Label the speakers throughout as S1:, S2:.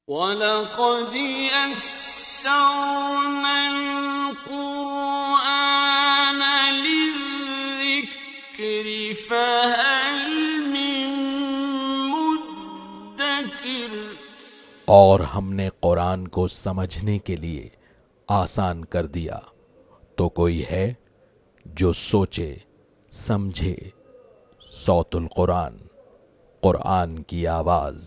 S1: وَلَقَدْ يَسَّرْنَا الْقُرْآنَ لِلذِّكْرِ فَهَلْ مِن مُّدَّكِرٍ۔
S2: اور ہم نے قرآن کو سمجھنے کے لیے آسان کر دیا، تو کوئی ہے جو سوچے سمجھے۔ صوت القرآن، قرآن کی آواز۔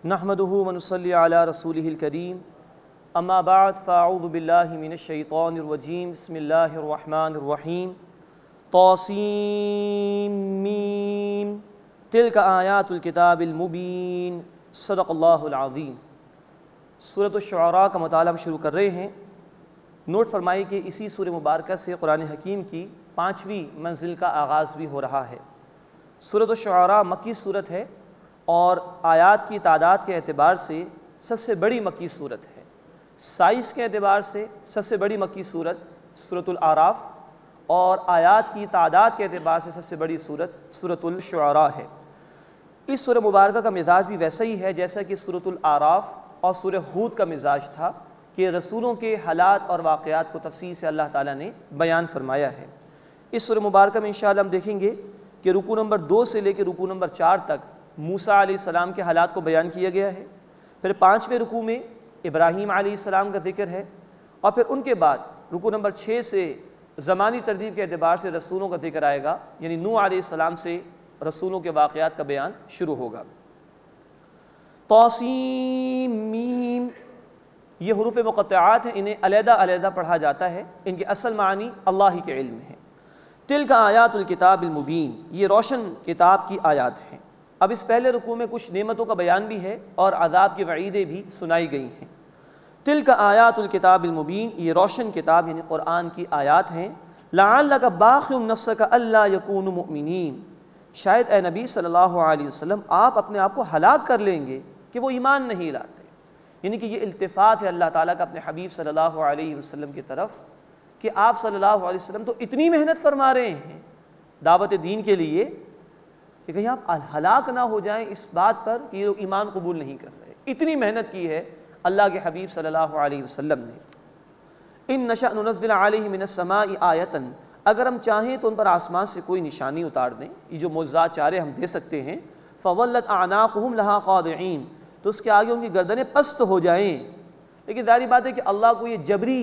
S3: نحمده ونصلي على رسوله الكريم اما بعد فاعوذ بالله من الشيطان الرجيم بسم الله الرحمن الرحيم طاسيم تلك آیات الکتاب المبین صدق اللہ العظیم۔ سورۃ الشعراء کا مطالعہ ہم شروع کر رہے ہیں۔ نوٹ فرمائی کہ اسی سورہ مبارکہ سے قرآن حکیم کی 5ویں منزل کا آغاز بھی ہو رہا ہے۔ سورۃ الشعراء مکی سورت ہے اور آیات کی تعداد کے اعتبار سے سب سے بڑی مکی سورت ہے۔ سائز کے اعتبار سے سب سے بڑی مکی سورت سورۃ الاعراف اور آیات کی تعداد کے اعتبار سے سب سے بڑی سورت سورۃ الشعراء ہے۔ اس سورہ مبارکہ کا مزاج بھی ویسا ہی ہے جیسا کہ سورۃ الاعراف اور سورہ ہود کا مزاج تھا کہ رسولوں کے حالات اور واقعات کو تفصیل سے اللہ تعالیٰ نے بیان فرمایا ہے۔ اس سورہ مبارکہ میں انشاءاللہ ہم دیکھیں گے کہ رکوع نمبر 2 سے لے کے رکوع نمبر 4 تک موسیٰ علیہ السلام کے حالات کو بیان کیا گیا ہے۔ پھر 5ویں رکوع میں ابراہیم علیہ السلام کا ذکر ہے، اور پھر ان کے بعد رکوع نمبر 6 سے زمانی ترتیب کے اعتبار سے رسولوں کا ذکر آئے گا، یعنی نوح علیہ السلام سے رسولوں کے واقعات کا بیان شروع ہوگا۔ طاسیم میم، یہ حروف مقطعات ہیں، انہیں علیحدہ علیحدہ پڑھا جاتا ہے، ان کے اصل معنی اللہ ہی کے علم ہے۔ تلک آیات الکتاب المبین، یہ روشن کتاب کی آیات ہیں۔ اب اس پہلے رکوع میں کچھ نعمتوں کا بیان بھی ہے اور عذاب کی وعیدیں بھی سنائی گئی ہیں۔ تلک آیات الکتاب المبین، یہ روشن کتاب یعنی قرآن کی آیات ہیں۔ لعلک باخع نفسک الا یکونوا مؤمنین، شاید اے نبی صلی اللہ علیہ وسلم آپ اپنے آپ کو ہلاک کر لیں گے کہ وہ ایمان نہیں لاتے، یعنی کہ یہ التفات ہے اللہ تعالیٰ کا اپنے حبیب صلی اللہ علیہ وسلم کی طرف کہ آپ صلی اللہ علیہ وسلم تو اتنی محنت فرما رہے ہیں دعوت دین کے لیے کہ کہیں آپ ہلاک نہ ہو جائیں اس بات پر کہ یہ ایمان قبول نہیں کر رہے۔ اتنی محنت کی ہے اللہ کے حبیب صلی اللہ علیہ وسلم نے۔ ان نشأ ننزل علیہم من السماء آیۃ، اگر ہم چاہیں تو ان پر آسمان سے کوئی نشانی اتار دیں، یہ جو معجزات چارے ہم دے سکتے ہیں، فولت اعناقہم لہا خاضعین، تو اس کے آگے ان کی گردنیں پست ہو جائیں۔ لیکن ظاہری بات ہے کہ اللہ کو یہ جبری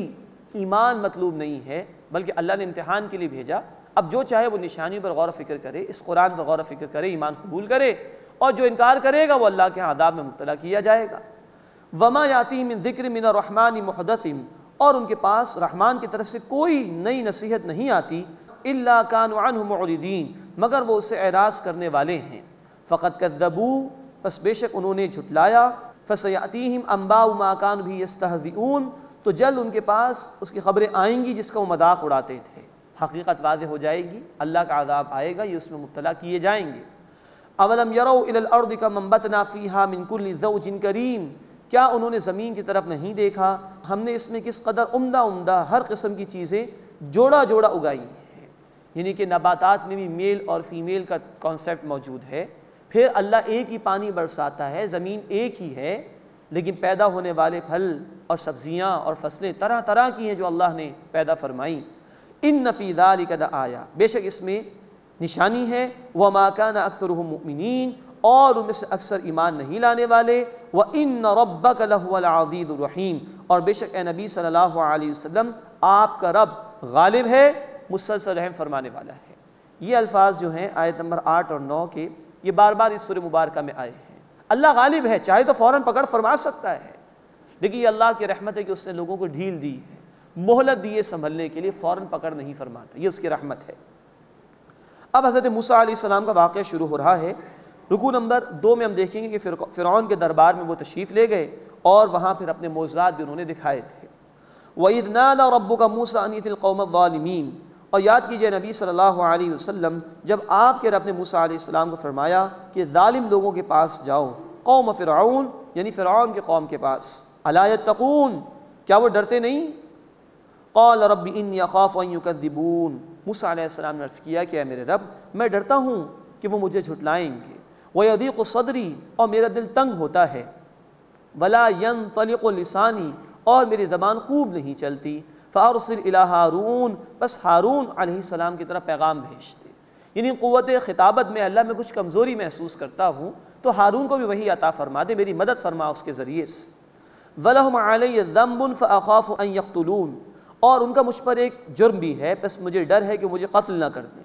S3: ایمان مطلوب نہیں ہے، بلکہ اللہ نے امتحان کے لیے بھیجا۔ اب جو چاہے وہ نشانیوں پر غور و فکر کرے، اس قرآن پر غور و فکر کرے، ایمان قبول کرے، اور جو انکار کرے گا وہ اللہ کے عذاب میں مبتلا کیا جائے گا۔ وما یاتیہم من ذکر من الرحمن محدث، اور ان کے پاس رحمان کی طرف سے کوئی نئی نصیحت نہیں آتی، الا کانوا عنہ معرضین، مگر وہ اس سے اعراض کرنے والے ہیں۔ فقد کذبوا، پس بے شک انہوں نے جھٹلایا، فسیاتیہم انباء ما کانوا به یستہزئون، تو جلد ان کے پاس اس کی خبریں آئیں گی جس کا وہ مذاق اڑاتے تھے۔ حقیقت واضح ہو جائے گی، اللہ کا عذاب آئے گا، یہ اس میں مبتلا کیے جائیں گے۔ اولم یروا الی الارض کم انبتنا فیہا من کل زوج کریم، کیا انہوں نے زمین کی طرف نہیں دیکھا ہم نے اس میں کس قدر عمدہ عمدہ ہر قسم کی چیزیں جوڑا جوڑا اگائی ہیں، یعنی کہ نباتات میں بھی میل اور فیمیل کا کانسیپٹ موجود ہے۔ پھر اللہ ایک ہی پانی برساتا ہے، زمین ایک ہی ہے، لیکن پیدا ہونے والے پھل اور سبزیاں اور فصلیں طرح طرح کی ہیں جو اللہ نے پیدا فرمائیں۔ ان فی ذلک لآیہ، بے شک اس میں نشانی ہے۔ وما کان اکثرهم مؤمنین، اور ان میں سے اکثر ایمان نہیں لانے والے۔ وان ربک لہو العزیز الرحیم، اور بے شک اے نبی صلی اللہ علیہ وسلم آپ کا رب غالب ہے، مسلسل رحم فرمانے والا ہے۔ یہ الفاظ جو ہیں آیت نمبر 8 اور 9 کے، یہ بار بار اس سورہ مبارکہ میں آئے ہیں۔ اللہ غالب ہے، چاہے تو فوراً پکڑ فرما سکتا ہے، لیکن یہ اللہ کی رحمت ہے کہ اس نے لوگوں کو ڈھیل دی ہے، مہلت دی ہے سنبھلنے کے لیے، فوراً پکڑ نہیں فرماتا، یہ اس کی رحمت ہے۔ اب حضرت موسیٰ علیہ السلام کا واقعہ شروع ہو رہا ہے۔ رکوع نمبر 2 میں ہم دیکھیں گے کہ فرعون کے دربار میں وہ تشریف لے گئے اور وہاں پھر اپنے معجزات بھی انہوں نے دکھائے تھے۔ وَإِذْ نَادَى رَبُّكَ مُوسَىٰ أَنِ ائْتِ الْقَوْمَ الظَّالِمِينَ، اور یاد کیجئے نبی صلی اللہ علیہ وسلم جب آپ کے رب نے موسیٰ علیہ السلام کو فرمایا کہ ظالم لوگوں کے پاس جاؤ، قوم فرعون یعنی فرعون کے قوم کے پاس، الا یتقون، کیا وہ ڈرتے نہیں؟ قال رب انی اخاف ان یکذبون، موسیٰ علیہ السلام نے عرض کیا کہ اے میرے رب میں ڈرتا ہوں کہ وہ مجھے جھٹلائیں گے، وَيَضِيقُ صَدْرِي، اور میرا دل تنگ ہوتا ہے، وَلَا يَنطَلِقُ لِسَانِي، اور میری زبان خوب نہیں چلتی، فَأَرْسِلْ إِلَىٰ ہارون، بس ہارون علیہ السلام کی طرف پیغام بھیج دے۔ یعنی قوت خطابت میں اللہ میں کچھ کمزوری محسوس کرتا ہوں تو ہارون کو بھی وہی عطا فرما دے، میری مدد فرما اس کے ذریعے سے۔ وَلَهُمْ عَلَيَّ ذَنبٌ فَأَخَافُ أَن يَقْتُلُونِ، اور ان کا مجھ پر ایک جرم بھی ہے، بس مجھے ڈر ہے کہ مجھے قتل نہ کر دیں۔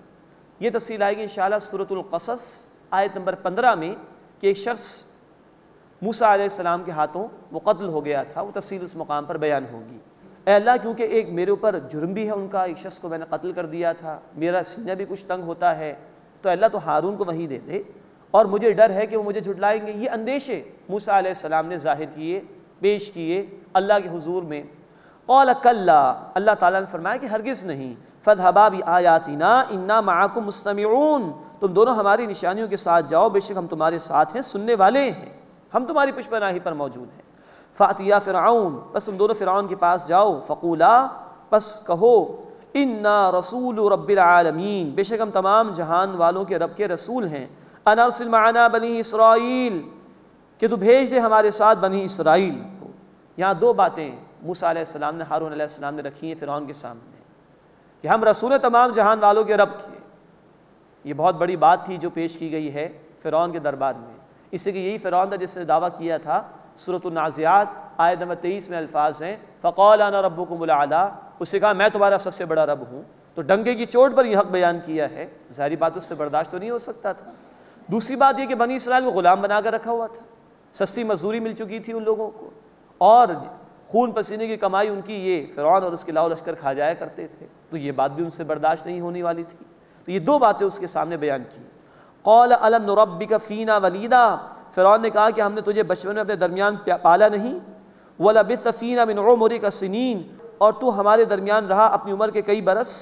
S3: یہ تفصیل آئے گی انشاءاللہ سورۃ القصص آیت نمبر 15 میں کہ ایک شخص موسیٰ علیہ السلام کے ہاتھوں وہ قتل ہو گیا تھا، وہ تفصیل اس مقام پر بیان ہوگی۔ اے اللہ کیونکہ ایک میرے اوپر جرم بھی ہے ان کا، ایک شخص کو میں نے قتل کر دیا تھا، میرا سینہ بھی کچھ تنگ ہوتا ہے، تو اللہ تو ہارون کو وحی دے دے، اور مجھے ڈر ہے کہ وہ مجھے جھٹلائیں گے۔ یہ اندیشے موسیٰ علیہ السلام نے ظاہر کیے، پیش کیے اللہ کے حضور میں۔ قال کلا، اللہ تعالیٰ نے فرمایا کہ ہرگز نہیں، فاذهبا بآیاتنا انا معکم مستمعون، تم دونوں ہماری نشانیوں کے ساتھ جاؤ، بے شک ہم تمہارے ساتھ ہیں، سننے والے ہیں، ہم تمہاری پشت پناہی پر موجود ہیں۔ فاتیا فرعون، بس تم دونوں فرعون کے پاس جاؤ، فقولا، بس کہو، انا رسول رب العالمین، بے شک ہم تمام جہان والوں کے رب کے رسول ہیں، ان ارسل معنا بنی اسرائیل، کہ تو بھیج دے ہمارے ساتھ بنی اسرائیل کو۔ یہاں دو باتیں موسیٰ علیہ السلام نے ہارون علیہ السلام نے رکھی ہیں فرعون کے سامنے کہ ہم رسول تمام جہان والوں کے رب کے۔ یہ بہت بڑی بات تھی جو پیش کی گئی ہے فرعون کے دربار میں، اس سے کہ یہی فرعون تھا جس نے دعویٰ کیا تھا۔ سورۃ النازعات آیت نمبر 23 میں الفاظ ہیں فقال انا ربکم الاعلیٰ، اس سے کہا میں تمہارا سب سے بڑا رب ہوں، تو ڈنکے کی چوٹ پر یہ حق بیان کیا ہے، ظاہری بات اس سے برداشت تو نہیں ہو سکتا تھا۔ دوسری بات یہ کہ بنی اسرائیل کو غلام بنا کر رکھا ہوا تھا، سستی مزدوری مل چکی تھی ان لوگوں کو، اور خون پسینے کی کمائی ان کی یہ فرعون اور اس کے لاؤ لشکر کھا جایا کرتے تھے، تو یہ بات بھی ان سے برداشت نہیں ہونے والی تھی۔ تو یہ دو باتیں اس کے سامنے بیان کی۔ قال الم نربک فینا ولیدا، فرعون نے کہا کہ ہم نے تجھے بچپن میں اپنے درمیان پالا نہیں، ولبثت فینا من عمرک سنین، اور تو ہمارے درمیان رہا اپنی عمر کے کئی برس۔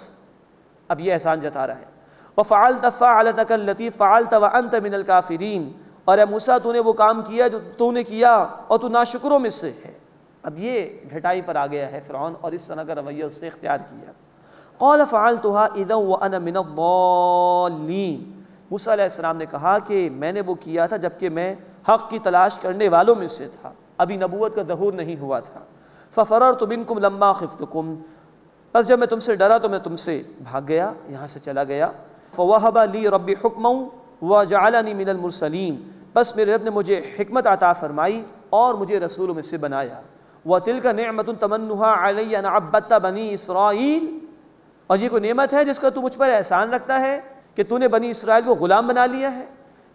S3: اب یہ احسان جتا رہا ہے۔ وفعلت فعلتک التی فعلت وانت من الکافرین، اور اے موسیٰ تو نے وہ کام کیا جو تو نے کیا اور تو ناشکروں میں سے ہے۔ اب یہ ڈھٹائی پر آ گیا ہے فرعون، اور اس طرح کا رویہ اس سے اختیار کیا۔ قال فعلتها اذا وانا من الضالین، موسیٰ علیہ السلام نے کہا کہ میں نے وہ کیا تھا جبکہ میں حق کی تلاش کرنے والوں میں سے تھا، ابھی نبوت کا ظہور نہیں ہوا تھا۔ ففررت منکم لما خفتکم، بس جب میں تم سے ڈرا تو میں تم سے بھاگ گیا، یہاں سے چلا گیا۔ فوہب لی ربی حکما وجعلنی من المرسلین، بس میرے رب نے مجھے حکمت عطا فرمائی اور مجھے رسولوں میں سے بنایا۔ وَتِلْكَ نِعْمَةٌ تَمَنُّهَا عَلَيَّ أَنْ عَبَّدْتَ بَنِي اسرائیل، اور یہ کوئی نعمت ہے جس کا تو مجھ پر احسان رکھتا ہے کہ تو نے بنی اسرائیل کو غلام بنا لیا ہے۔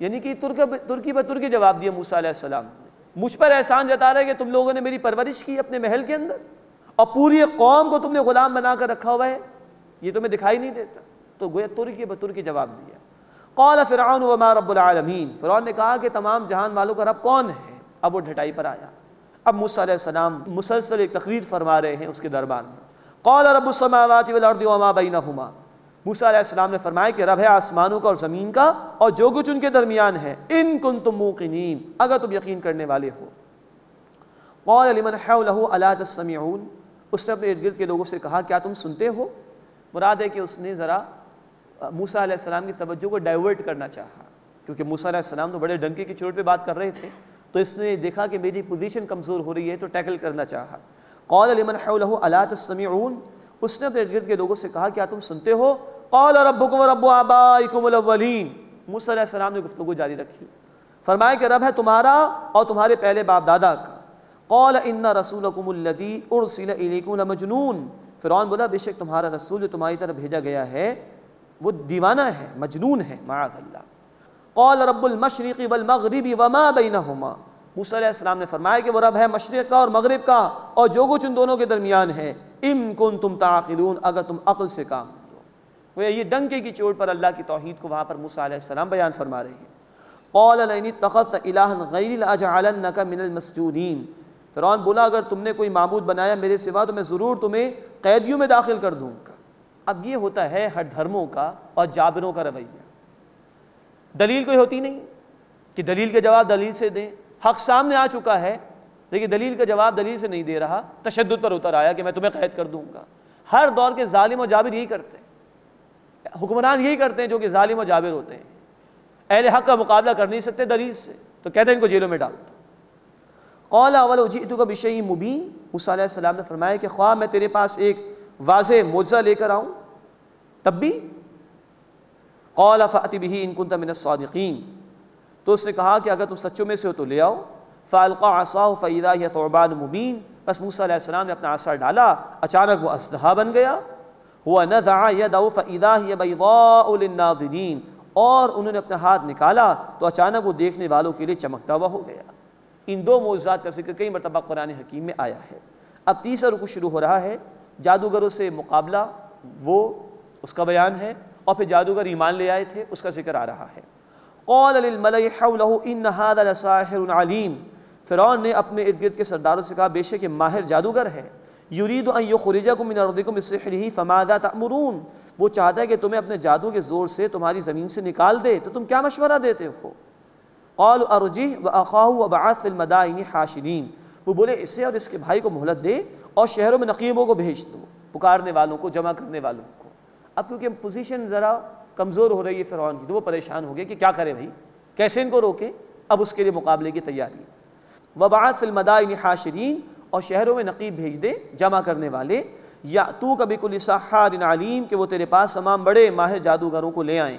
S3: یعنی کہ ترکی بترکی جواب دیا موسیٰ علیہ السلام، مجھ پر احسان جتا رہا ہے کہ تم لوگوں نے میری پرورش کی اپنے محل کے اندر، اور پوری قوم کو تم نے غلام بنا کر رکھا ہوا ہے، یہ تمہیں دکھائی نہیں دیتا؟ تو گویا ترکی بترکی جواب دیا۔ قال فرعون وما رب العالمین، فرعون نے کہا کہ تمام جہان والوں کا رب کون ہے؟ اب وہ ڈھٹائی پر آیا۔ اب موسیٰ علیہ السلام مسلسل ایک تقریر فرما رہے ہیں اس کے دربار میں۔ قال رب السماوات والارض وما بینہما، موسیٰ علیہ السلام نے فرمایا کہ رب ہے آسمانوں کا اور زمین کا اور جو کچھ ان کے درمیان ہے، ان کنتم موقنین، اگر تم یقین کرنے والے ہو۔ قال لمن حولہ الا تستمعون، اس نے اپنے ارد گرد کے لوگوں سے کہا کیا تم سنتے ہو؟ مراد ہے کہ اس نے ذرا موسیٰ علیہ السلام کی توجہ کو ڈائیورٹ کرنا چاہا، کیونکہ موسیٰ علیہ السلام تو بڑے ڈنکے کی چوٹ پہ بات کر رہے تھے، تو اس نے دیکھا کہ میری پوزیشن کمزور ہو رہی ہے تو ٹیکل کرنا چاہا۔ قال لمن حولہ الا تستمعون، اس نے اپنے ارد گرد کے لوگوں سے کہا کیا تم سنتے ہو؟ قال ربکم ورب آبائکم الاولین، موسیٰ علیہ السلام نے گفتگو جاری رکھی، فرمایا کہ رب ہے تمہارا اور تمہارے پہلے باپ دادا کا۔ قال ان رسولکم الذی ارسل الیکم لمجنون، فرعون بولا بے شک تمہارا رسول جو تمہاری طرف بھیجا گیا ہے وہ دیوانہ ہے، مجنون ہے، معاذ اللہ۔ قال رب المشرق والمغرب وما بینہما، موسیٰ علیہ السلام نے فرمایا کہ وہ رب ہے مشرق کا اور مغرب کا اور جو کچھ ان دونوں کے درمیان ہے، ان کنتم تعقلون، اگر تم عقل سے کام لو۔ وہ یہ ڈنکے کی چوٹ پر اللہ کی توحید کو وہاں پر موسیٰ علیہ السلام بیان فرما رہے ہیں۔ قال لئن اتخذت الہا غیری لاجعلنک من المسجونین، فرعون بولا اگر تم نے کوئی معبود بنایا میرے سوا تو میں ضرور تمہیں قیدیوں میں داخل کر دوں گا۔ اب یہ ہوتا ہے ہٹ دھرموں کا اور جابروں کا رویہ، دلیل کوئی ہوتی نہیں کہ دلیل کے جواب دلیل سے دیں، حق سامنے آ چکا ہے لیکن دلیل کا جواب دلیل سے نہیں دے رہا، تشدد پر اتر آیا کہ میں تمہیں قید کر دوں گا۔ ہر دور کے ظالم و جابر یہی کرتے ہیں، حکمران یہی کرتے ہیں جو کہ ظالم و جابر ہوتے ہیں، اہل حق کا مقابلہ کر نہیں سکتے دلیل سے، تو کہتے ہیں ان کو جیلوں میں ڈال دو۔ قال اولو جئتک بشیء مبین، موسیٰ علیہ السلام نے فرمایا کہ خواہ میں تیرے پاس ایک واضح معجزہ لے کر آؤں تب بھی، قال فأت بہ ان کنت من الصادقین، تو اس نے کہا کہ اگر تم سچوں میں سے ہو تو لے آؤ۔ فألقى عصاه فإذا هي ثعبان مبین، بس موسیٰ علیہ السلام نے اپنا عصا ڈالا، اچانک وہ اسدھا بن گیا۔ ونزع يده فإذا هي بيضاء للناظرین، اور انہوں نے اپنا ہاتھ نکالا تو اچانک وہ دیکھنے والوں کے لیے چمکتا ہوا ہو گیا۔ ان دو معجزات کا ذکر کئی مرتبہ قرآن حکیم میں آیا ہے۔ اب تیسرا رکوع شروع ہو رہا ہے، جادوگروں سے مقابلہ، وہ اس کا بیان ہے، اور پھر جادوگر ایمان لے آئے تھے اس کا ذکر آ رہا ہے۔ قال للملأ حوله ان هذا لساحر علیم، فرعون نے اپنے ارد گرد کے سرداروں سے کہا بے شک یہ ماہر جادوگر ہے۔ یرید ان یخرجکم من ارضکم بسحرہ فماذا تأمرون، وہ چاہتا ہے کہ تمہیں اپنے جادو کے زور سے تمہاری زمین سے نکال دے، تو تم کیا مشورہ دیتے ہو؟ قالوا ارجہ واخاہ وابعث فی المدائن حاشرین، وہ بولے اسے اور اس کے بھائی کو مہلت دے اور شہروں میں نقیبوں کو بھیج دو، پکارنے والوں کو، جمع کرنے والوں کو۔ اب کیونکہ پوزیشن ذرا کمزور ہو رہی ہے فرعون کی، تو وہ پریشان ہو گئے کہ کیا کرے بھائی، کیسے ان کو روکے؟ اب اس کے لیے مقابلے کی تیاری۔ وابعث فی المدائن حاشرین، اور شہروں میں نقیب بھیج دے، جمع کرنے والے، یاتوک بکل سحار علیم، کہ وہ تیرے پاس تمام بڑے ماہر جادوگروں کو لے آئیں۔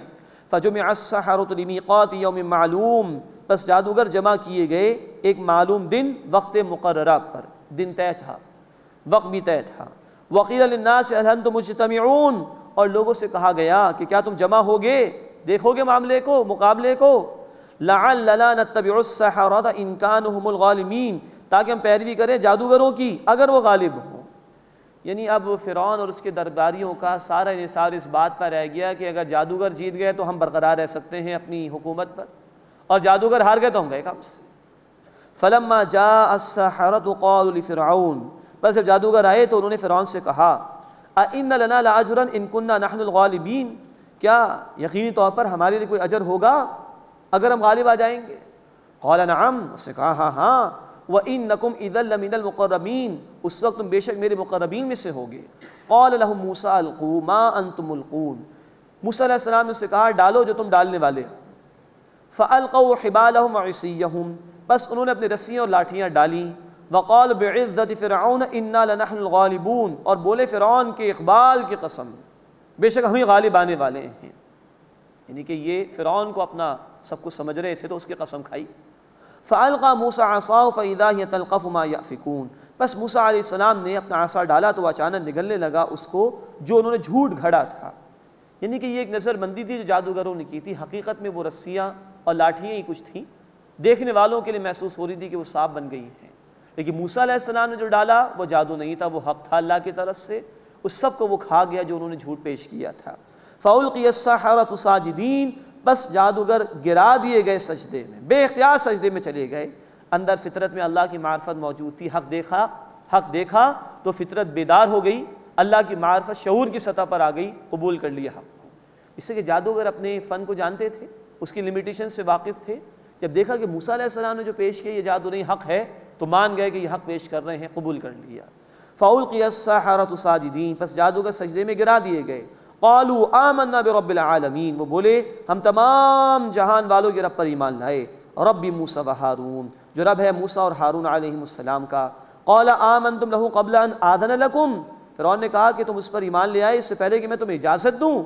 S3: فجمع السحرۃ لمیقات یوم معلوم، بس جادوگر جمع کیے گئے ایک معلوم دن، وقت مقررہ پر، دن طے تھا، وقت بھی طے تھا۔ وقیل للناس هل انتم مجتمعون، اور لوگوں سے کہا گیا کہ کیا تم جمع ہوگے، دیکھو گے معاملے کو، مقابلے کو؟ لعلنا نتبع السحرۃ ان كانوا هم الغالبین، تاکہ ہم پیروی کریں جادوگروں کی اگر وہ غالب ہوں۔ یعنی اب فرعون اور اس کے درباریوں کا سارا انحصار اس بات پر رہ گیا کہ اگر جادوگر جیت گئے تو ہم برقرار رہ سکتے ہیں اپنی حکومت پر، اور جادوگر ہار گئے تو ہم گئے کام سے۔ فلما جاء السحرۃ قالوا لفرعون، بس جب جادوگر آئے تو انہوں نے فرعون سے کہا اَإِنَّ لَنَا لَأَجْرًا إِن كُنَّا نَحْنُ الْغَالِبِينَ، کیا یقینی طور پر ہمارے لیے کوئی اجر ہوگا اگر ہم غالب آ جائیں گے؟ قال نعم، اس نے کہا ہاں ہاں، وَإِنَّكُمْ إِذًا لَمِنَ الْمُقَرَّبِينَ، اس وقت تم بے شک میرے مقربین میں سے ہوگے۔ قال لهم موسیٰ القوا ما انتم ملقون، موسیٰ علیہ السلام نے اس سے کہا ڈالو جو تم ڈالنے والے ہو۔ فَأَلْقَوْا حِبَالَهُمْ وَعِصِيَّهُمْ، بس انہوں نے اپنی رسیاں اور لاٹھیاں ڈالیں۔ وقال بعزت فرعون انا لنحن الغالبون، اور بولے فرعون کے اقبال کی قسم، بے شک ہم ہی غالب آنے والے ہیں۔ یعنی کہ یہ فرعون کو اپنا سب کچھ سمجھ رہے تھے تو اس کی قسم کھائی۔ فألقى موسیٰ عصاه فإذا هي تلقف ما يأفكون، بس موسیٰ علیہ السلام نے اپنا عصا ڈالا تو اچانک نگلنے لگا اس کو جو انہوں نے جھوٹ گھڑا تھا۔ یعنی کہ یہ ایک نظر بندی تھی جو جادوگروں نے کی تھی، حقیقت میں وہ رسیاں اور لاٹھیاں ہی کچھ تھیں، دیکھنے والوں کے لیے محسوس ہو رہی تھی کہ وہ سانپ بن گئی ہیں، لیکن موسیٰ علیہ السلام نے جو ڈالا وہ جادو نہیں تھا، وہ حق تھا اللہ کی طرف سے، اس سب کو وہ کھا گیا جو انہوں نے جھوٹ پیش کیا تھا۔ فألقي السحرة ساجدین، بس جادوگر گرا دیے گئے سجدے میں، بے اختیار سجدے میں چلے گئے۔ اندر فطرت میں اللہ کی معرفت موجود تھی، حق دیکھا تو فطرت بیدار ہو گئی، اللہ کی معرفت شعور کی سطح پر آ گئی، قبول کر لیا حق کو۔ اس سے کہ جادوگر اپنے فن کو جانتے تھے، اس کی لمیٹیشن سے واقف تھے، جب دیکھا کہ موسیٰ علیہ السلام نے جو پیش کیا یہ جادو نہیں حق ہے تو مان گئے کہ یہ حق پیش کر رہے ہیں، قبول کر لیا۔ فألقي السحرة ساجدین، پس جادوگر سجدے میں گرا دیے گئے۔ قالوا آمنا برب العالمین، وہ بولے ہم تمام جہان والوں کے رب پر ایمان لائے، رب موسیٰ و ہارون، جو رب ہے موسیٰ اور ہارون علیہ السلام کا۔ قال آمنتم له قبل ان آذن لكم، فرعون نے کہا کہ تم اس پر ایمان لے آئے اس سے پہلے کہ میں تمہیں اجازت دوں۔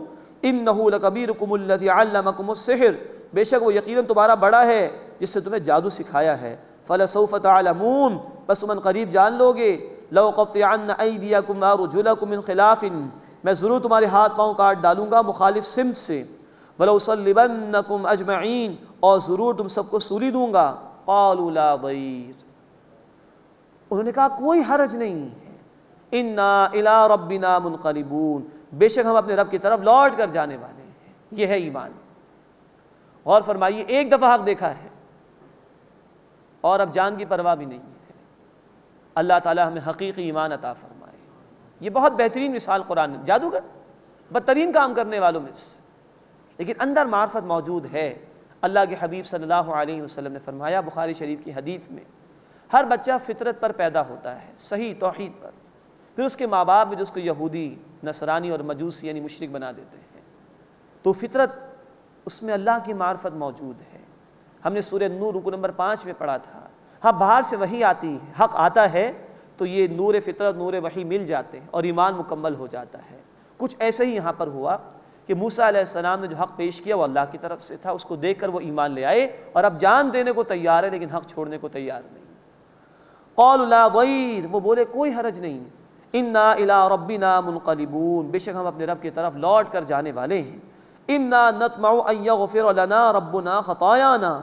S3: انه لکبیرکم الذی علمکم السحر، بے شک وہ یقیناً تمہارا بڑا ہے جس سے تمہیں جادو سکھایا ہے۔ فلسوف تعلمون، بس تم قریب جان لو گے۔ لأقطعن ایدیکم وارجلکم من خلاف، میں ضرور تمہارے ہاتھ پاؤں کاٹ ڈالوں گا مخالف سمت سے۔ ولأصلبنکم اجمعین، اور ضرور تم سب کو سولی دوں گا۔ قالوا لا ضیر، انہوں نے کہا کوئی حرج نہیں ہے۔ انا الی ربنا منقلبون، بے شک ہم اپنے رب کی طرف لوٹ کر جانے والے ہیں۔ یہ ہے ایمان۔ غور فرمائیے، ایک دفعہ حق دیکھا ہے اور اب جان کی پرواہ بھی نہیں ہے۔ اللہ تعالی ہمیں حقیقی ایمان عطا فرمائے۔ یہ بہت بہترین مثال قرآن نے، جادوگر بدترین کام کرنے والوں میں سے، لیکن اندر معرفت موجود ہے۔ اللہ کے حبیب صلی اللہ علیہ وسلم نے فرمایا بخاری شریف کی حدیث میں، ہر بچہ فطرت پر پیدا ہوتا ہے، صحیح توحید پر، پھر اس کے ماں باپ میں جو اس کو یہودی، نصرانی اور مجوسی یعنی مشرک بنا دیتے ہیں، تو فطرت اس میں اللہ کی معرفت موجود ہے۔ ہم نے سورہ نور رکوع نمبر 5 میں پڑھا تھا، ہاں باہر سے وحی آتی ہے، حق آتا ہے تو یہ نور فطرت، نور وحی مل جاتے ہیں اور ایمان مکمل ہو جاتا ہے۔ کچھ ایسے ہی یہاں پر ہوا کہ موسیٰ علیہ السلام نے جو حق پیش کیا وہ اللہ کی طرف سے تھا، اس کو دیکھ کر وہ ایمان لے آئے اور اب جان دینے کو تیار ہے لیکن حق چھوڑنے کو تیار نہیں۔ قالوا لا ضیر، وہ بولے کوئی حرج نہیں، انا الی ربنا منقلبون، بے شک ہم اپنے رب کی طرف لوٹ کر جانے والے ہیں، انا نطمع ان یغفر لنا ربنا خطایانا،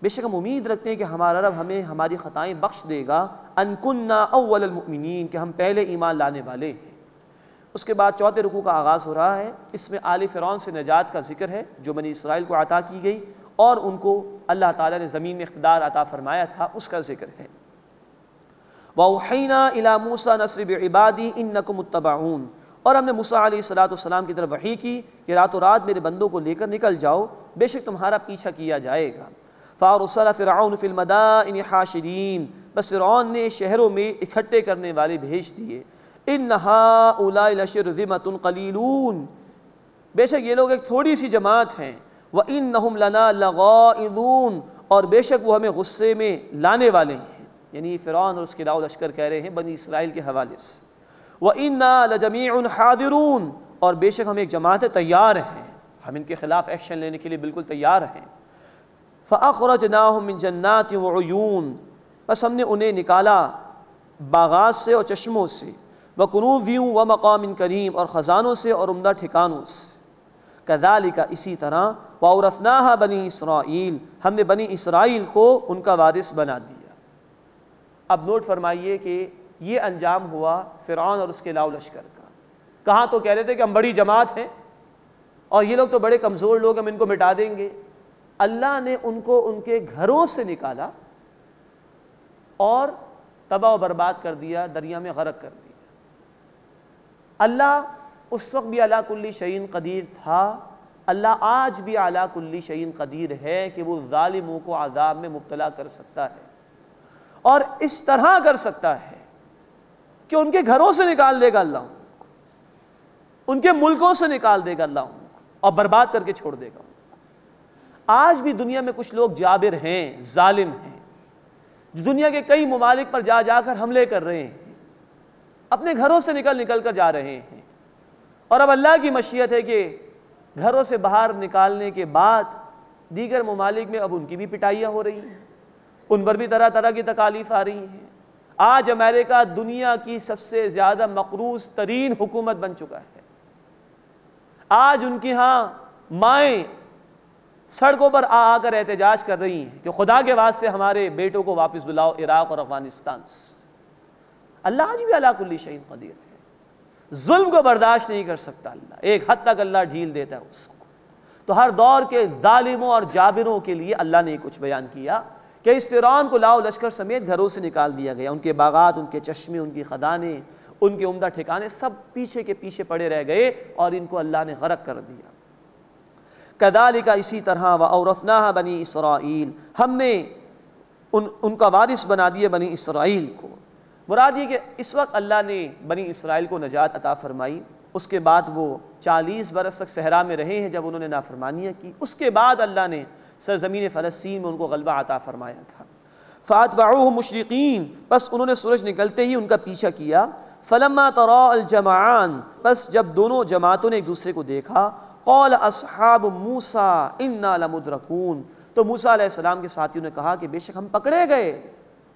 S3: بے شک ہم امید رکھتے ہیں کہ ہمارا رب ہمیں ہماری خطائیں بخش دے گا، ان کننا اول المؤمنین، کہ ہم پہلے ایمان لانے والے ہیں۔ اس کے بعد چوتھے رکوع کا آغاز ہو رہا ہے، اس میں آل فرعون سے نجات کا ذکر ہے جو بنی اسرائیل کو عطا کی گئی اور ان کو اللہ تعالیٰ نے زمین میں اقتدار عطا فرمایا تھا، اس کا ذکر ہے۔ وَأَوْحَيْنَا إِلَى مُوسَىٰ نَسْرِ بِعِبَادِي إِنَّكُمْ مُتَّبَعُونَ، اور ہم نے موسیٰ علیہ السلام کی طرف وحی کی کہ راتوں رات میرے بندوں کو لے کر نکل جاؤ، بے شک تمہارا پیچھا کیا جائے گا۔ فَأَرْسَلَ فِرْعَوْنُ فِي الْمَدَائِنِ حَاشِرِينَ، بس فرعون نے شہروں میں اکٹھے کرنے والے بھیج دیے۔ إِنَّ هَٰؤُلَاءِ لَشِرْذِمَةٌ قَلِيلُونَ، بے شک یہ لوگ ایک تھوڑی سی جماعت ہیں، وَإِنَّهُمْ لَنَا لَغَائِظُونَ، اور بے شک وہ ہمیں غصے میں لانے والے ہیں، یعنی فرعون اور اس کے لاؤ لشکر کہہ رہے ہیں بنی اسرائیل کے حوالے سے۔ وَإِنَّا لَجَمِيعٌ حَاضِرُونَ، اور بے شک ہم ایک جماعت تیار ہیں، ہم ان کے خلاف ایکشن لینے کے لیے بالکل تیار ہیں۔ فَأَخْرَجْنَاهُم مِّن جَنَّاتٍ وَعُيُونٍ، بس ہم نے انہیں نکالا باغات سے اور چشموں سے، وَكُنُوزٍ وَمَقَامٍ کریم، اور خزانوں سے اور عمدہ ٹھکانوں سے۔ كَذَلِكَ، اسی طرح، وَأَوْرَثْنَاهَا بَنِي إِسْرَائِيل، ہم نے بنی اسرائیل کو ان کا وارث بنا دیا۔ اب نوٹ فرمائیے کہ یہ انجام ہوا فرعون اور اس کے لاؤ لشکر کا۔ کہاں تو کہہ رہے تھے کہ ہم بڑی جماعت ہیں اور یہ لوگ تو بڑے کمزور لوگ، ہم ان کو مٹا دیں گے۔ اللہ نے ان کو ان کے گھروں سے نکالا اور تباہ و برباد کر دیا، دریا میں غرق کر دیا۔ اللہ اس وقت بھی علی کل شیء قدیر تھا، اللہ آج بھی علی کل شیء قدیر ہے کہ وہ ظالموں کو عذاب میں مبتلا کر سکتا ہے، اور اس طرح کر سکتا ہے کہ ان کے گھروں سے نکال دے گا اللہ ان کو، ان کے ملکوں سے نکال دے گا اللہ ان کو، اور برباد کر کے چھوڑ دے گا ان کو۔ آج بھی دنیا میں کچھ لوگ جابر ہیں، ظالم ہیں، جو دنیا کے کئی ممالک پر جا جا کر حملے کر رہے ہیں، اپنے گھروں سے نکل کر جا رہے ہیں، اور اب اللہ کی مشیت ہے کہ گھروں سے باہر نکالنے کے بعد دیگر ممالک میں اب ان کی بھی پٹائیاں ہو رہی ہیں، ان پر بھی طرح طرح کی تکالیف آ رہی ہیں۔ آج امریکہ دنیا کی سب سے زیادہ مقروض ترین حکومت بن چکا ہے۔ آج ان کی ہاں مائیں سڑکوں پر آ کر احتجاج کر رہی ہیں کہ خدا کے واسطے ہمارے بیٹوں کو واپس بلاؤ عراق اور افغانستان سے۔ اللہ آج بھی علی کل شیء قدیر ہے، ظلم کو برداشت نہیں کر سکتا اللہ، ایک حد تک اللہ ڈھیل دیتا ہے اس کو۔ تو ہر دور کے ظالموں اور جابروں کے لیے اللہ نے کچھ بیان کیا کہ اس فرعون کو لاؤ لشکر سمیت گھروں سے نکال دیا گیا، ان کے باغات، ان کے چشمے، ان کی خدانیں، ان کے عمدہ ٹھکانے سب پیچھے کے پیچھے پڑے رہ گئے اور ان کو اللہ نے غرق کر دیا۔ کذالک، اسی طرح، وَأَوْرَثْنَاهَا بَنِي اسرائیل، ہم نے ان کا وارث بنا دیا بنی اسرائیل کو۔ مراد یہ کہ اس وقت اللہ نے بنی اسرائیل کو نجات عطا فرمائی، اس کے بعد وہ 40 برس تک صحرا میں رہے ہیں جب انہوں نے نافرمانیاں کی، اس کے بعد اللہ نے سرزمین فلسطین میں ان کو غلبہ عطا فرمایا تھا۔ فَأَتْبَعُوهُمْ مُشْرِقِينَ، بس انہوں نے سورج نکلتے ہی ان کا پیچھا کیا۔ فَلَمَّا تَرَاءَ الْجَمْعَانِ، بس جب دونوں جماعتوں نے ایک دوسرے کو دیکھا، قَالَ أَصْحَابُ مُوسَىٰ إِنَّا لَمُدْرَكُونَ، تو موسیٰ علیہ السلام کے ساتھیوں نے کہا کہ بے شک ہم پکڑے گئے،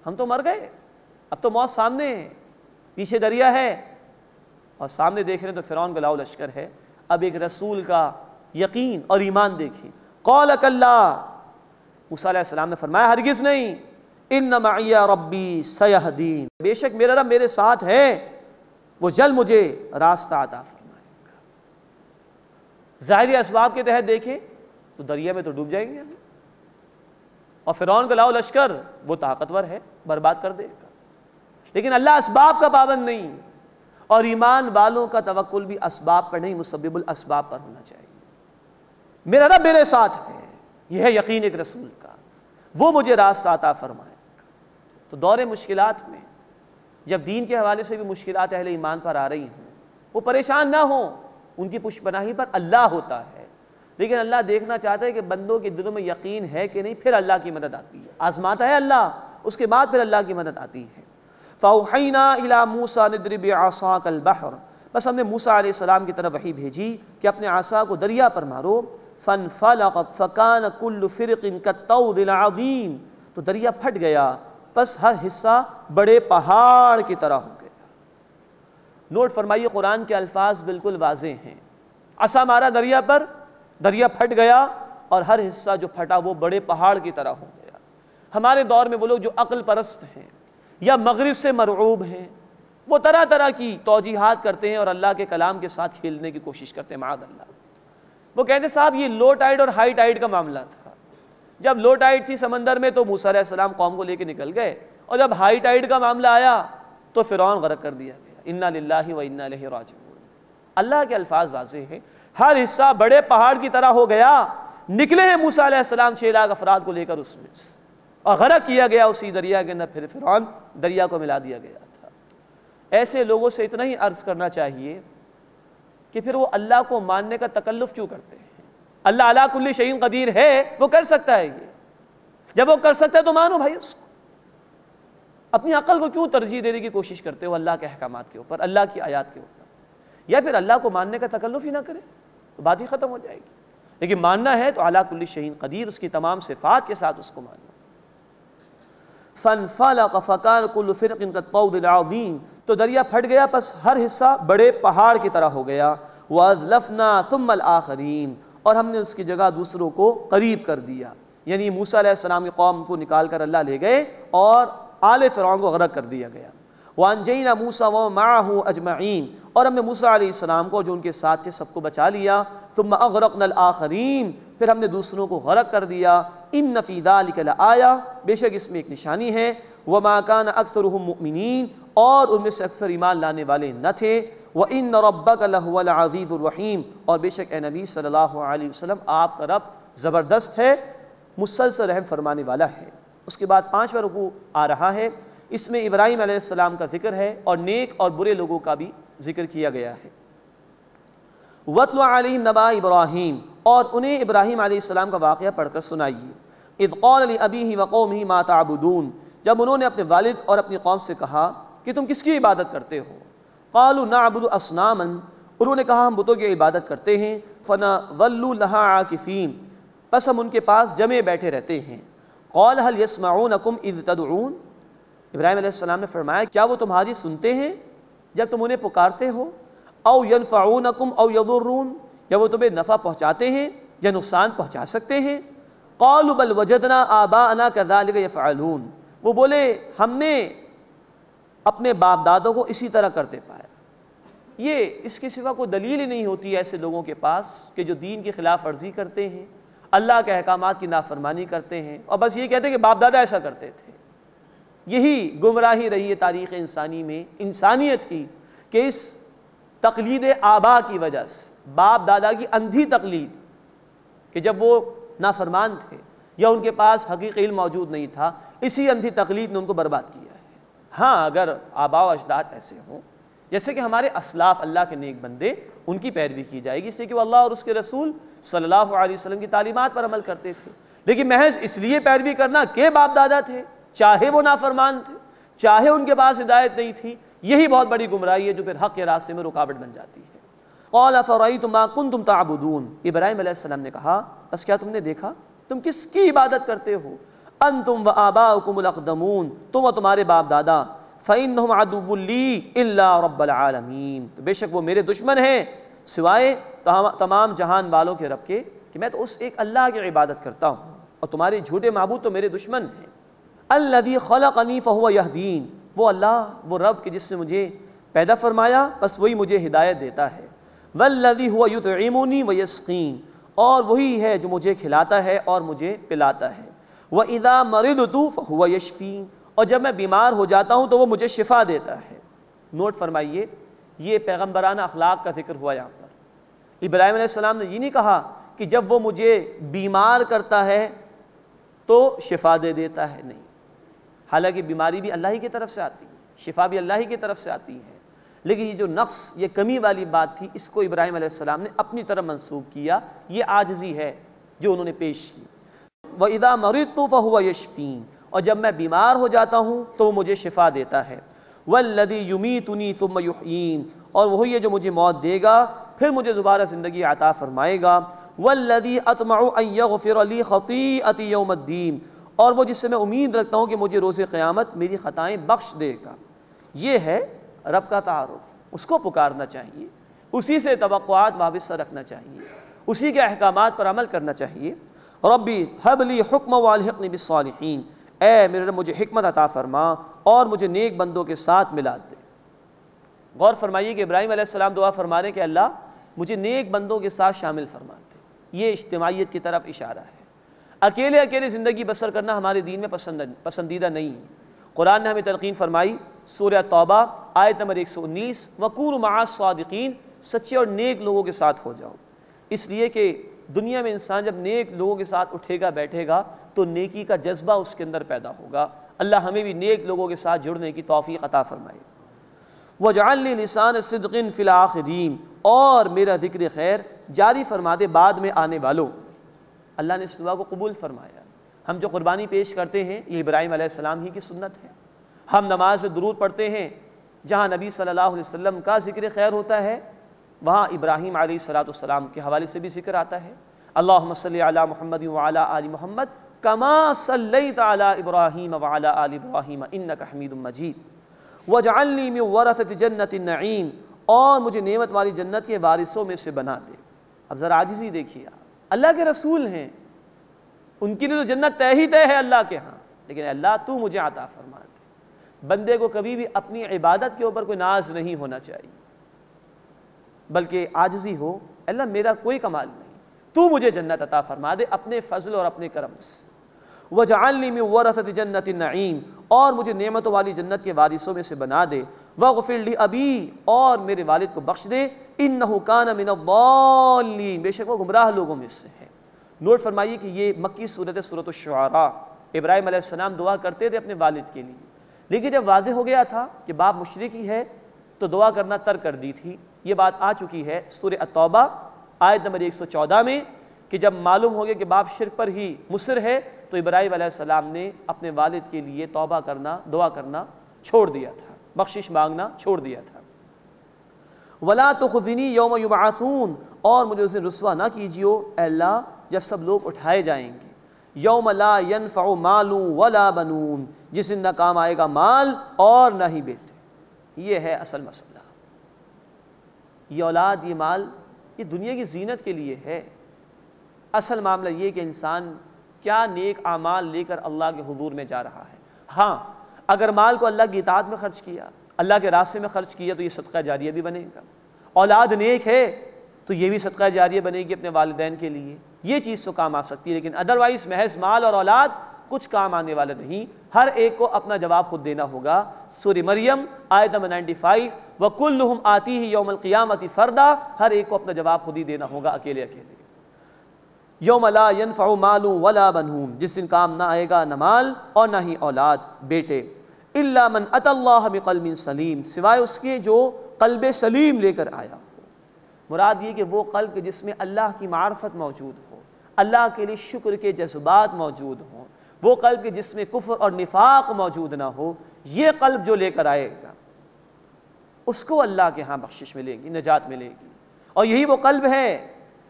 S3: ہم تو مر گئے، اب تو موت سامنے ہے، پیچھے دریا ہے اور سامنے دیکھ رہے ہیں تو فرعون کا لاؤ لشکر ہے۔ اب ایک رسول کا یقین اور ایمان دیکھیں۔ قال کلا، موسیٰ علیہ السلام نے فرمایا ہرگز نہیں، ان معی ربی سیہدین، بے شک میرا رب میرے ساتھ ہے، وہ جلد مجھے راستہ عطا فرمائے گا۔ ظاہری اسباب کے تحت دیکھیں تو دریا میں تو ڈوب جائیں گے ابھی، اور فرعون کا لاؤ لشکر وہ طاقتور ہے، برباد کر دے گا، لیکن اللہ اسباب کا پابند نہیں، اور ایمان والوں کا توکل بھی اسباب پر نہیں، مسبب الاسباب پر ہونا چاہیے۔ میرا رب میرے ساتھ ہے، یہ ہے یقین ایک رسول کا، وہ مجھے راستہ عطا فرمائے گا۔ تو دور مشکلات میں جب دین کے حوالے سے بھی مشکلات اہل ایمان پر آ رہی ہیں، وہ پریشان نہ ہوں، ان کی پشت پناہی پر اللہ ہوتا ہے، لیکن اللہ دیکھنا چاہتا ہے کہ بندوں کے دلوں میں یقین ہے کہ نہیں، پھر اللہ کی مدد آتی ہے، آزماتا ہے اللہ، اس کے بعد پھر اللہ کی مدد آتی ہے۔ فَأَوْحَيْنَا إِلَىٰ مُوسَىٰ نِضْرِبْ عَصَاكَ الْبَحْرَ، بس ہم نے موسیٰ علیہ السلام کی طرف وحی بھیجی کہ اپنے عصا کو دریا پر مارو، فَانْفَلَقَتْ فَكَانَ كُلُّ فِرْقٍ كَالطَّوْدِ الْعَظِيمِ، تو دریا پھٹ گیا، پس ہر حصہ بڑے پہاڑ کی طرح ہو گیا۔ نوٹ فرمائیے قرآن کے الفاظ بالکل واضح ہیں، عصا مارا دریا پر، دریا پھٹ گیا اور ہر حصہ جو پھٹا وہ بڑے پہاڑ کی طرح ہو گیا۔ ہمارے دور میں وہ لوگ جو عقل پرست ہیں یا مغرب سے مرعوب ہیں، وہ طرح طرح کی توجیحات کرتے ہیں اور اللہ کے کلام کے ساتھ کھیلنے کی کوشش کرتے ہیں، معاذ اللہ۔ وہ کہتے ہیں صاحب یہ لو ٹائیڈ اور ہائی ٹائیڈ کا معاملہ تھا، جب لو ٹائیڈ تھی سمندر میں تو موسیٰ علیہ السلام قوم کو لے کے نکل گئے، اور جب ہائی ٹائیڈ کا معاملہ آیا تو فرعون غرق کر دیا گیا۔ انا للہ و انا الیہ راجعون۔ اللہ کے الفاظ واضح ہیں، ہر حصہ بڑے پہاڑ کی طرح ہو گیا۔ نکلے ہیں موسیٰ علیہ السلام 6 لاکھ افراد کو لے کر اس میں، اور غرق کیا گیا اسی دریا کے اندر، پھر فرعون دریا کو ملا دیا گیا تھا۔ ایسے لوگوں سے اتنا ہی عرض کرنا چاہیے کہ پھر وہ اللہ کو ماننے کا تکلف کیوں کرتے ہیں؟ اللہ علی کل شیء قدیر ہے، وہ کر سکتا ہے، یہ جب وہ کر سکتا ہے تو مانو بھائی اس کو۔ اپنی عقل کو کیوں ترجیح دینے کی کوشش کرتے ہو اللہ کے احکامات کے اوپر، اللہ کی آیات کے اوپر؟ یا پھر اللہ کو ماننے کا تکلف ہی نہ کرے تو بات ہی ختم ہو جائے گی۔ لیکن ماننا ہے تو علی کل شیء قدیر، اس کی تمام صفات کے ساتھ اس کو ماننا۔ فَانْفَلَقَ فَكَانَ كُلُّ فِرْقٍ كَالطَّوْدِ الْعَظِيمِ، تو دریا پھٹ گیا، پس ہر حصہ بڑے پہاڑ کی طرح ہو گیا۔ وَأَزْلَفْنَا ثُمَّ الْآخَرِينَ، اور ہم نے اس کی جگہ دوسروں کو قریب کر دیا، یعنی موسیٰ علیہ السلام کی قوم کو نکال کر اللہ لے گئے اور آل فرعون کو غرق کر دیا گیا۔ وَأَنْجَيْنَا مُوسَىٰ وَمَعَهُ أَجْمَعِينَ، اور ہم نے موسیٰ علیہ السلام کو جو ان کے ساتھ تھے سب کو بچا لیا۔ ثُمَّ أَغْرَقْنَا الْآخَرِينَ، پھر ہم نے دوسروں کو غرق کر دیا۔ إِنَّ فِي ذَلِكَ لَآيَةً، بے شک اس میں ایک نشانی ہے۔ وَمَا كَانَ أَكْثَرُهُم مُؤْمِنِينَ، اور ان میں سے اکثر ایمان لانے والے نہ تھے۔ وَإِنَّ رَبَّكَ لَهُوَ الْعَزِيزُ الرَّحِيمُ، اور بے شک اے نبی صلی اللہ علیہ وسلم آپ کا رب زبردست ہے، مسلسل رحم فرمانے والا ہے۔ اس کے بعد 5واں رکوع آ رہا ہے، اس میں ابراہیم علیہ السلام کا ذکر ہے اور نیک اور برے لوگوں کا بھی ذکر کیا گیا ہے۔ وَاتْلُ عَلَيْهِمْ نَبَأَ إِبْرَاهِيمَ، اور انہیں ابراہیم علیہ السلام کا واقعہ پڑھ کر سنائیے۔ اِذْ قَالَ لِأَبِيهِ وَقَوْمِهِ مَا تَعْبُدُونَ، جب انہوں نے اپنے والد اور اپنی قوم سے کہا کہ تم کس کی عبادت کرتے ہو؟ قَالُوا نَعْبُدُ أَصْنَامًا، انہوں نے کہا ہم بتوں کی عبادت کرتے ہیں۔ فَنَظَلُّ لَهَا عَاكِفِينَ، پس ہم ان کے پاس جمے بیٹھے رہتے ہیں۔ قَالَ هَلْ يَسْمَعُونَكُمْ إِذْ تَدْعُونَ، ابراہیم علیہ السلام نے فرمایا کیا وہ تمہاری سنتے ہیں جب تم انہیں پکارتے ہو؟ او ينفعونکم او یضرون، یا وہ تمہیں نفع پہنچاتے ہیں یا نقصان پہنچا سکتے ہیں؟ قالوا بل وجدنا آباءنا كذلك يفعلون، وہ بولے ہم نے اپنے باپ دادوں کو اسی طرح کرتے پایا۔ یہ اس کے سوا کوئی دلیل ہی نہیں ہوتی ایسے لوگوں کے پاس کہ جو دین کی خلاف ورزی کرتے ہیں، اللہ کے احکامات کی نافرمانی کرتے ہیں اور بس یہ کہتے ہیں کہ باپ دادا ایسا کرتے تھے۔ یہی گمراہی رہی ہے تاریخ انسانی میں، انسانیت کی، کہ اس تقلید آبا کی وجہ سے، باپ دادا کی اندھی تقلید، کہ جب وہ نافرمان تھے یا ان کے پاس حقیقی علم موجود نہیں تھا، اسی اندھی تقلید نے ان کو برباد کیا ہے۔ ہاں اگر آبا و اجداد ایسے ہوں جیسے کہ ہمارے اسلاف اللہ کے نیک بندے، ان کی پیروی کی جائے گی، اس سے کہ وہ اللہ اور اس کے رسول صلی اللہ علیہ وسلم کی تعلیمات پر عمل کرتے تھے۔ لیکن محض اس لیے پیروی کرنا کہ باپ دادا تھے، چاہے وہ نافرمان تھے، چاہے ان کے پاس ہدایت نہیں تھی، یہی بہت بڑی گمراہی ہے جو پھر حق کے راستے میں رکاوٹ بن جاتی ہے۔ قال فرأيتم ما كنتم تعبدون، ابراہیم علیہ السلام نے کہا بس کیا تم نے دیکھا تم کس کی عبادت کرتے ہو؟ انتم وآباؤکم الاقدمون، تم و تمہارے باپ دادا، فإنہم عدو لی الا رب العالمین، تو بے شک وہ میرے دشمن ہیں سوائے تمام جہان والوں کے رب کے، کہ میں تو اس ایک اللہ کی عبادت کرتا ہوں اور تمہارے جھوٹے معبود تو میرے دشمن ہیں۔ الذی خلقنی فہو یہدین، وہ اللہ، وہ رب کہ جس نے مجھے پیدا فرمایا بس وہی مجھے ہدایت دیتا ہے۔ والذی هو یطعمنی ویسقین، اور وہی ہے جو مجھے کھلاتا ہے اور مجھے پلاتا ہے۔ وَإِذَا مَرِضْتُ فَهُوَ يَشْفِينِ، اور جب میں بیمار ہو جاتا ہوں تو وہ مجھے شفا دیتا ہے۔ نوٹ فرمائیے یہ پیغمبرانہ اخلاق کا ذکر ہوا یہاں پر۔ ابراہیم علیہ السلام نے یہ نہیں کہا کہ جب وہ مجھے بیمار کرتا ہے تو شفا دے دیتا ہے، نہیں، حالانکہ بیماری بھی اللہ ہی کی طرف سے آتی ہے، شفا بھی اللہ ہی کی طرف سے آتی ہے، لیکن یہ جو نقص، یہ کمی والی بات تھی، اس کو ابراہیم علیہ السلام نے اپنی طرف منسوب کیا، یہ عاجزی ہے جو انہوں نے پیش کی۔ وَإِذَا مَرِضْتُ فَهُوَ يَشْفِينِ، اور جب میں بیمار ہو جاتا ہوں تو وہ مجھے شفا دیتا ہے۔ وَالَّذِي يُمِيتُنِي ثُمَّ يُحْيِينِ، اور وہی ہے جو مجھے موت دے گا پھر مجھے دوبارہ زندگی عطا فرمائے گا۔ وَالَّذِي أَطْمَعُ أَن يَغْفِرَ لِي خَطِيئَتِي يَوْمَ الدِّينِ، اور وہ جس سے میں امید رکھتا ہوں کہ مجھے روز قیامت میری خطائیں بخش دے گا۔ یہ ہے رب کا تعارف، اس کو پکارنا چاہیے، اسی سے توقعات وابستہ رکھنا چاہیے، اسی کے احکامات پر عمل کرنا چاہیے۔ ربی ہب لی حکم والحقنی بالصالحین، اے میرے رب مجھے حکمت عطا فرما اور مجھے نیک بندوں کے ساتھ ملا دے۔ غور فرمائیے کہ ابراہیم علیہ السلام دعا فرما رہے کہ اللہ مجھے نیک بندوں کے ساتھ شامل فرما دے۔ یہ اجتماعیت کی طرف اشارہ ہے۔ اکیلے اکیلے زندگی بسر کرنا ہمارے دین میں پسندیدہ نہیں ہے۔ قرآن نے ہمیں تلقین فرمائی، سورہ توبہ آیت نمبر 119، وَكُونُوا مَعَ الصَّادِقِينَ، سچے اور نیک لوگوں کے ساتھ ہو جاؤ۔ اس لیے کہ دنیا میں انسان جب نیک لوگوں کے ساتھ اٹھے گا بیٹھے گا تو نیکی کا جذبہ اس کے اندر پیدا ہوگا۔ اللہ ہمیں بھی نیک لوگوں کے ساتھ جڑنے کی توفیق عطا فرمائے۔ وَاجْعَل لِّي لِسَانَ صِدْقٍ فِي الْآخِرِينَ، اور میرا ذکر خیر جاری فرما دے بعد میں آنے والوں۔ اللہ نے اس دعا کو قبول فرمایا۔ ہم جو قربانی پیش کرتے ہیں یہ ابراہیم علیہ السلام ہی کی سنت ہے۔ ہم نماز میں درود پڑھتے ہیں، جہاں نبی صلی اللہ علیہ وسلم کا ذکر خیر ہوتا ہے وہاں ابراہیم علیہ السلام کے حوالے سے بھی ذکر آتا ہے۔ اللہم صلی علی محمد وعلی آل محمد کما صلیت علی ابراہیم وعلی آل ابراہیم انک حمید مجید۔ واجعلنی من ورثۃ جنۃ النعیم، اور مجھے نعمت والی جنت کے وارثوں میں سے بنا دے۔ اب ذرا عاجزی دیکھیے، اللہ کے رسول ہیں، ان کے لیے تو جنت طے ہی طے ہے اللہ کے ہاں، لیکن اللہ تو مجھے عطا فرما دے۔ بندے کو کبھی بھی اپنی عبادت کے اوپر کوئی ناز نہیں ہونا چاہیے، بلکہ عاجزی ہو، اللہ میرا کوئی کمال نہیں، تو مجھے جنت عطا فرما دے اپنے فضل اور اپنے کرم سے۔ وَاجْعَلْنِي مِن وَرَثَةِ جَنَّةِ النَّعِيمِ، اور مجھے نعمتوں والی جنت کے وارثوں میں سے بنا دے۔ وَاغْفِرْ لِأَبِي، اور میرے والد کو بخش دے۔ إِنَّهُ كَانَ مِنَ الضَّالِّينَ، بے شک وہ گمراہ لوگوں میں سے ہے۔ نوٹ فرمائیے کہ یہ مکی صورت ہے، سورۃ الشعراء۔ ابراہیم علیہ السلام دعا کرتے تھے اپنے والد کے لیے، لیکن جب واضح ہو گیا تھا کہ باپ مشرک ہی ہے تو دعا کرنا ترک کر دی تھی۔ یہ بات آ چکی ہے سورہ التوبہ آیت نمبر 114 میں کہ جب معلوم ہو گیا کہ باپ شرک پر ہی مصر ہے تو ابراہیم علیہ السلام نے اپنے والد کے لیے توبہ کرنا، دعا کرنا چھوڑ دیا تھا، بخشش مانگنا چھوڑ دیا تھا۔ وَلَا تُخْزِنِي يَوْمَ يُبْعَثُونَ، اور مجھے اس دن رسوا نہ کیجیو اے اللہ جب سب لوگ اٹھائے جائیں گے۔ یوم لا ينفع مال ولا بنون، جس دن نہ کام آئے گا مال اور نہ ہی بیٹے۔ یہ ہے اصل مسئلہ۔ یہ اولاد، یہ مال، یہ دنیا کی زینت کے لیے ہے۔ اصل معاملہ یہ کہ انسان کیا نیک اعمال لے کر اللہ کے حضور میں جا رہا ہے۔ ہاں اگر مال کو اللہ کی اطاعت میں خرچ کیا، اللہ کے راستے میں خرچ کیا تو یہ صدقہ جاریہ بھی بنے گا۔ اولاد نیک ہے تو یہ بھی صدقہ جاریہ بنے گی اپنے والدین کے لیے، یہ چیز تو کام آ سکتی ہے، لیکن ادروائز محض مال اور اولاد کچھ کام آنے والا نہیں۔ ہر ایک کو اپنا جواب خود دینا ہوگا۔ سورہ مریم آیت نمبر 95، وَكُلُّهُمْ آتِيهِ يَوْمَ الْقِيَامَةِ فَرْدًا، ہر ایک کو اپنا جواب خود ہی دینا ہوگا، اکیلے اکیلے۔ یوم لا ينفع مال ولا بنون، جس دن کام نہ آئے گا نہ مال اور نہ ہی اولاد بیٹے۔ الا من اتى اللہ بقلب سلیم، سوائے اس کے جو قلب سلیم لے کر آیا ہو۔ مراد یہ کہ وہ قلب جس میں اللہ کی معرفت موجود ہو، اللہ کے لیے شکر کے جذبات موجود ہوں، وہ قلب جس میں کفر اور نفاق موجود نہ ہو، یہ قلب جو لے کر آئے گا اس کو اللہ کے ہاں بخشش ملے گی، نجات ملے گی۔ اور یہی وہ قلب ہے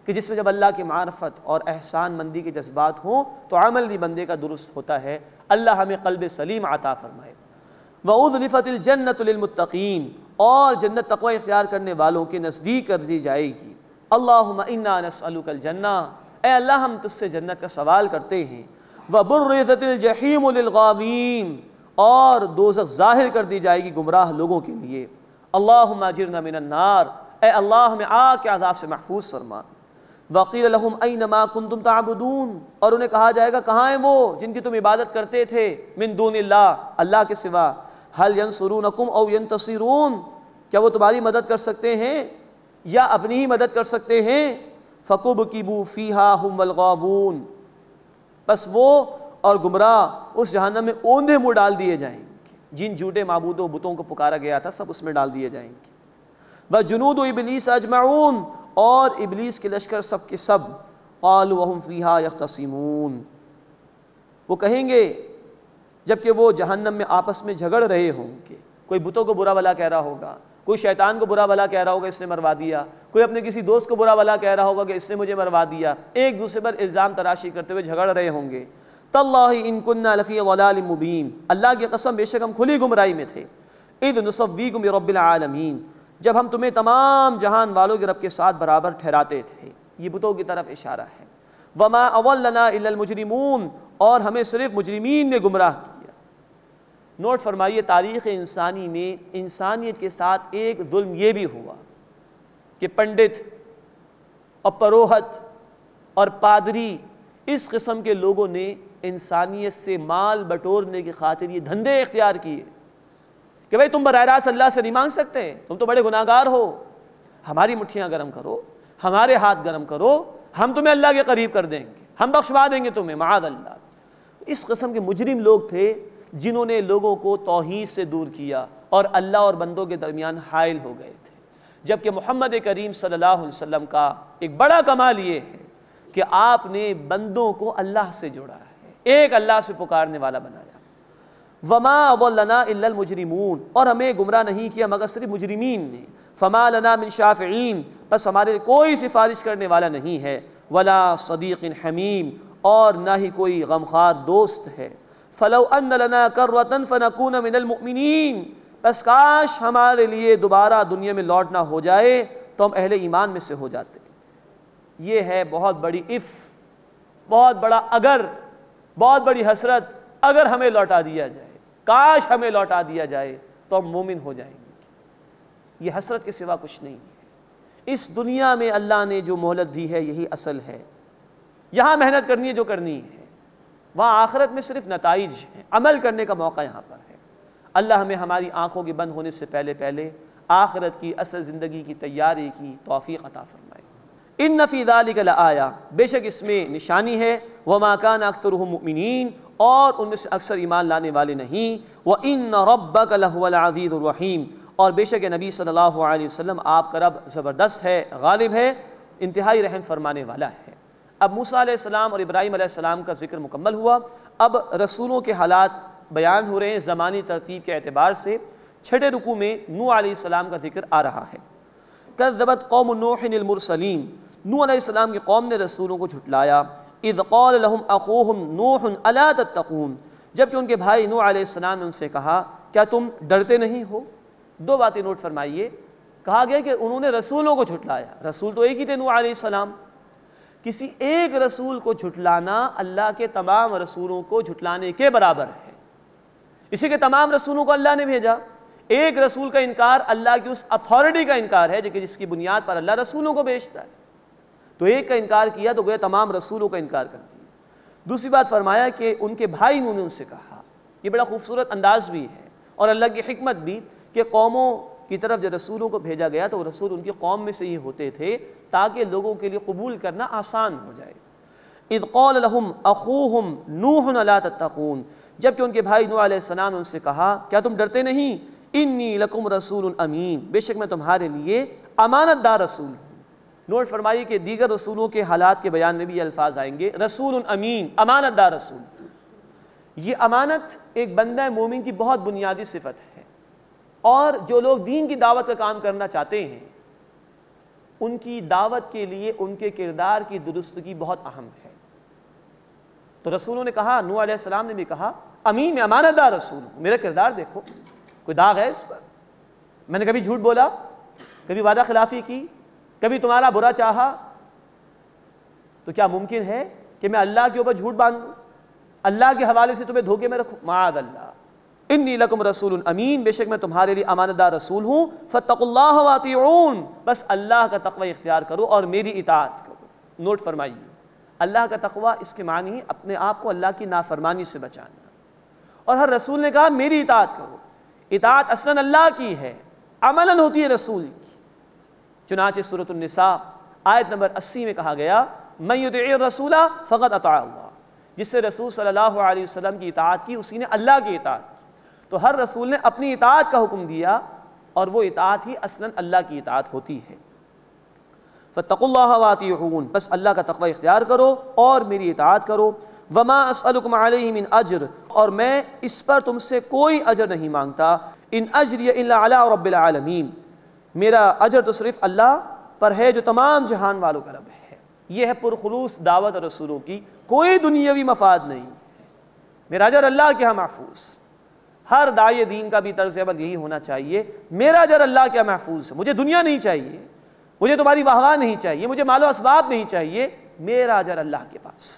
S3: کہ جس میں جب اللہ کی معرفت اور احسان مندی کے جذبات ہوں تو عمل بھی بندے کا درست ہوتا ہے۔ اللہ ہمیں قلب سلیم عطا فرمائے۔ وَأُذْلِفَتِ الْجَنَّةُ لِلْمُتَّقِينَ، اور جنت تقوی اختیار کرنے والوں کے نزدیک کر دی جائے گی۔ اللہم انا نسألک الجنہ، اے اللہ ہم تجھ سے جنت کا سوال کرتے ہیں۔ وَبُرِّزَتِ الْجَحِيمُ لِلْغَاوِينَ، اور دوزخ ظاہر کر دی جائے گی گمراہ لوگوں کے لیے۔ اللہم اجرنا من النار، اے اللہ ہمیں آگ کے عذاب سے محفوظ فرما۔ وَقِيلَ لَهُمْ أَيْنَ مَا كُنْتُمْ تَعْبُدُونَ، اور انہیں کہا جائے گا کہاں ہیں وہ جن کی تم عبادت کرتے تھے، من دون اللہ، اللہ کے سوا۔ هَلْ يَنْصُرُونَكُمْ أَوْ يَنْتَصِرُونَ، کیا وہ تمہاری مدد کر سکتے ہیں یا اپنی ہی مدد کر سکتے ہیں؟ فَكُبْكِبُوا فِيهَا هُمْ وَالْغَاوُونَ، بس وہ اور گمراہ اس جہنم میں اوندھے منہ ڈال دیے جائیں گے۔ جن جھوٹے معبودوں بتوں کو پکارا گیا تھا سب اس میں ڈال دیے جائیں گے۔ وجنود ابلیس اجمعون، اور ابلیس کے لشکر سب کے سب، قالوا وهم فیہا یختصمون، وہ کہیں گے جبکہ وہ جہنم میں آپس میں جھگڑ رہے ہوں گے، کوئی بتوں کو برا بھلا کہہ رہا ہوگا، کوئی شیطان کو برا بھلا کہہ رہا ہوگا اس نے مروا دیا، کوئی اپنے کسی دوست کو برا بھلا کہہ رہا ہوگا کہ اس نے مجھے مروا دیا، ایک دوسرے پر الزام تراشی کرتے ہوئے جھگڑ رہے ہوں گے۔ تاللہ ان کننا لفی ضلال مبین، اللہ کی قسم بے شک ہم کھلی گمراہی میں تھے۔ اذ نسویکم برب العالمین، جب ہم تمہیں تمام جہان والوں کے رب کے ساتھ برابر ٹھہراتے تھے، یہ بتوں کی طرف اشارہ ہے۔ وما اضلنا الا المجرمون، اور ہمیں صرف مجرمین نے گمراہ کیا۔ نوٹ فرمائیے تاریخ انسانی میں انسانیت کے ساتھ ایک ظلم یہ بھی ہوا کہ پنڈت اور پروہت اور پادری اس قسم کے لوگوں نے انسانیت سے مال بٹورنے کی خاطر یہ دھندے اختیار کیے کہ بھئی تم براہ راست اللہ سے نہیں مانگ سکتے، تم تو بڑے گناہگار ہو، ہماری مٹھیاں گرم کرو، ہمارے ہاتھ گرم کرو، ہم تمہیں اللہ کے قریب کر دیں گے، ہم بخشوا دیں گے تمہیں، معاذ اللہ۔ اس قسم کے مجرم لوگ تھے جنہوں نے لوگوں کو توحید سے دور کیا اور اللہ اور بندوں کے درمیان حائل ہو گئے تھے، جبکہ محمد کریم صلی اللہ علیہ وسلم کا ایک بڑا کمال یہ ہے کہ آپ نے بندوں کو اللہ سے جوڑا ہے، ایک اللہ سے پکارنے والا بنایا۔ وما اضلنا الا المجرمون، اور ہمیں گمراہ نہیں کیا مگر صرف مجرمین نے۔ فما لنا من شافعین، بس ہمارے کوئی سفارش کرنے والا نہیں ہے۔ ولا صدیق حمیم، اور نہ ہی کوئی غمخوار دوست ہے۔ فلو ان لنا کرۃ فنکون من المؤمنین، بس کاش ہمارے لیے دوبارہ دنیا میں لوٹنا ہو جائے تو ہم اہل ایمان میں سے ہو جاتے۔ یہ ہے بہت بڑی اف، بہت بڑا اگر، بہت بڑی حسرت، اگر ہمیں لوٹا دیا جائے، کاش ہمیں لوٹا دیا جائے تو ہم مومن ہو جائیں گے۔ یہ حسرت کے سوا کچھ نہیں ہے۔ اس دنیا میں اللہ نے جو مہلت دی ہے یہی اصل ہے، یہاں محنت کرنی ہے جو کرنی ہے، وہاں آخرت میں صرف نتائج ہیں، عمل کرنے کا موقع یہاں پر ہے۔ اللہ ہمیں ہماری آنکھوں کے بند ہونے سے پہلے پہلے آخرت کی اصل زندگی کی تیاری کی توفیق عطا فرمائے۔ ان فی ذلک لآیہ، بے شک اس میں نشانی ہے، وما کان اکثرهم مؤمنین، اور ان میں سے اکثر ایمان لانے والے نہیں، وان ربک لہو العزیز الرحیم، اور بے شک نبی صلی اللہ علیہ وسلم آپ کا رب زبردست ہے، غالب ہے، انتہائی رحم فرمانے والا ہے۔ اب موسیٰ علیہ السلام اور ابراہیم علیہ السلام کا ذکر مکمل ہوا، اب رسولوں کے حالات بیان ہو رہے ہیں زمانی ترتیب کے اعتبار سے۔ چھٹے رکوع میں نوح علیہ السلام کا ذکر آ رہا ہے۔ کذبت قوم نوح المرسلین، نوح علیہ السلام کی قوم نے رسولوں کو جھٹلایا۔ اذ قال لهم اخوهم نوح الا تتقون، جبکہ ان کے بھائی نوح علیہ السلام نے ان سے کہا کیا تم ڈرتے نہیں ہو؟ دو باتیں نوٹ فرمائیے، کہا گیا کہ انہوں نے رسولوں کو جھٹلایا، رسول تو ایک ہی تھے نوح علیہ السلام، کسی ایک رسول کو جھٹلانا اللہ کے تمام رسولوں کو جھٹلانے کے برابر ہے۔ اسی کے تمام رسولوں کو اللہ نے بھیجا، ایک رسول کا انکار اللہ کی اس اتھارٹی کا انکار ہے کہ جس کی بنیاد پر اللہ رسولوں کو بھیجتا ہے، تو ایک کا انکار کیا تو گویا تمام رسولوں کا انکار کر دیا۔ دوسری بات فرمایا کہ ان کے بھائی نے ان سے کہا، یہ بڑا خوبصورت انداز بھی ہے اور اللہ کی حکمت بھی کہ قوموں کی طرف جب رسولوں کو بھیجا گیا تو رسول ان کی قوم میں سے ہی ہوتے تھے تاکہ لوگوں کے لیے قبول کرنا آسان ہو جائے۔ اذ قال لهم اخوهم نوح الا تتقون، جبکہ ان کے بھائی نوح علیہ السلام نے ان سے کہا کیا تم ڈرتے نہیں؟ انی لکم رسول امین، بے شک میں تمہارے لیے امانت دار رسول ہوں۔ نوٹ فرمائیے کہ دیگر رسولوں کے حالات کے بیان میں بھی یہ الفاظ آئیں گے، رسول امین، امانت دار رسول۔ یہ امانت ایک بندہ مومن کی بہت بنیادی صفت ہے، اور جو لوگ دین کی دعوت کا کام کرنا چاہتے ہیں ان کی دعوت کے لیے ان کے کردار کی درستگی بہت اہم ہے۔ تو رسولوں نے کہا، نوح علیہ السلام نے بھی کہا امین، میں امانت دار رسول ہوں، میرا کردار دیکھو، کوئی داغ ہے اس پر؟ میں نے کبھی جھوٹ بولا، کبھی وعدہ خلافی کی، کبھی تمہارا برا چاہا؟ تو کیا ممکن ہے کہ میں اللہ کے اوپر جھوٹ باندھوں، اللہ کے حوالے سے تمہیں دھوکے میں رکھوں؟ معاذ اللہ۔ انی لکم رسول امین، بے شک میں تمہارے لیے امانت دار رسول ہوں۔ فاتقوا اللہ واطیعون، بس اللہ کا تقوی اختیار کرو اور میری اطاعت کرو۔ نوٹ فرمائیے، اللہ کا تقوی اس کے معنی اپنے آپ کو اللہ کی نافرمانی سے بچانا، اور ہر رسول نے کہا میری اطاعت کرو۔ اطاعت اصلاً اللہ کی ہے، عملاً ہوتی ہے رسول کی۔ چنانچہ سورۃ النساء آیت نمبر 80 میں کہا گیا من یطع الرسول فقد اطاع اللہ، جس سے رسول صلی اللہ علیہ وسلم کی اطاعت کی اسی نے اللہ کی اطاعت کی۔ تو ہر رسول نے اپنی اطاعت کا حکم دیا اور وہ اطاعت ہی اصلاً اللہ کی اطاعت ہوتی ہے۔ فاتقوا اللہ واطیعون، بس اللہ کا تقوی اختیار کرو اور میری اطاعت کرو۔ وما اسألکم علیہ من اجر، اور میں اس پر تم سے کوئی اجر نہیں مانگتا۔ ان اجری الا علی رب العالمین، میرا اجر تو صرف اللہ پر ہے جو تمام جہان والوں کا رب ہے۔ یہ ہے پرخلوص دعوت رسولوں کی، کوئی دنیاوی مفاد نہیں، میرا اجر اللہ کے ہاں محفوظ۔ ہر داعی دین کا بھی طرز عمل یہی ہونا چاہیے، میرا اجر اللہ کے ہاں محفوظ ہے، مجھے دنیا نہیں چاہیے، مجھے تمہاری واہ واہ نہیں چاہیے، مجھے مال و اسباب نہیں چاہیے، میرا اجر اللہ کے پاس۔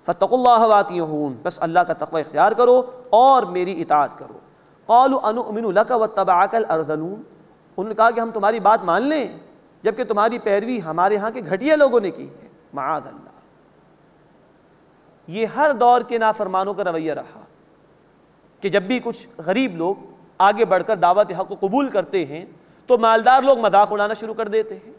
S3: فاتقوا اللہ واطیعون، بس اللہ کا تقوی اختیار کرو اور میری اطاعت کرو۔ قالوا انؤمن لک واتبعک الارذلون، انہوں نے کہا کہ ہم تمہاری بات مان لیں جبکہ تمہاری پیروی ہمارے ہاں کے گھٹیا لوگوں نے کی ہے۔ معاذ اللہ، یہ ہر دور کے نافرمانوں کا رویہ رہا کہ جب بھی کچھ غریب لوگ آگے بڑھ کر دعوت حق کو قبول کرتے ہیں تو مالدار لوگ مذاق اڑانا شروع کر دیتے ہیں۔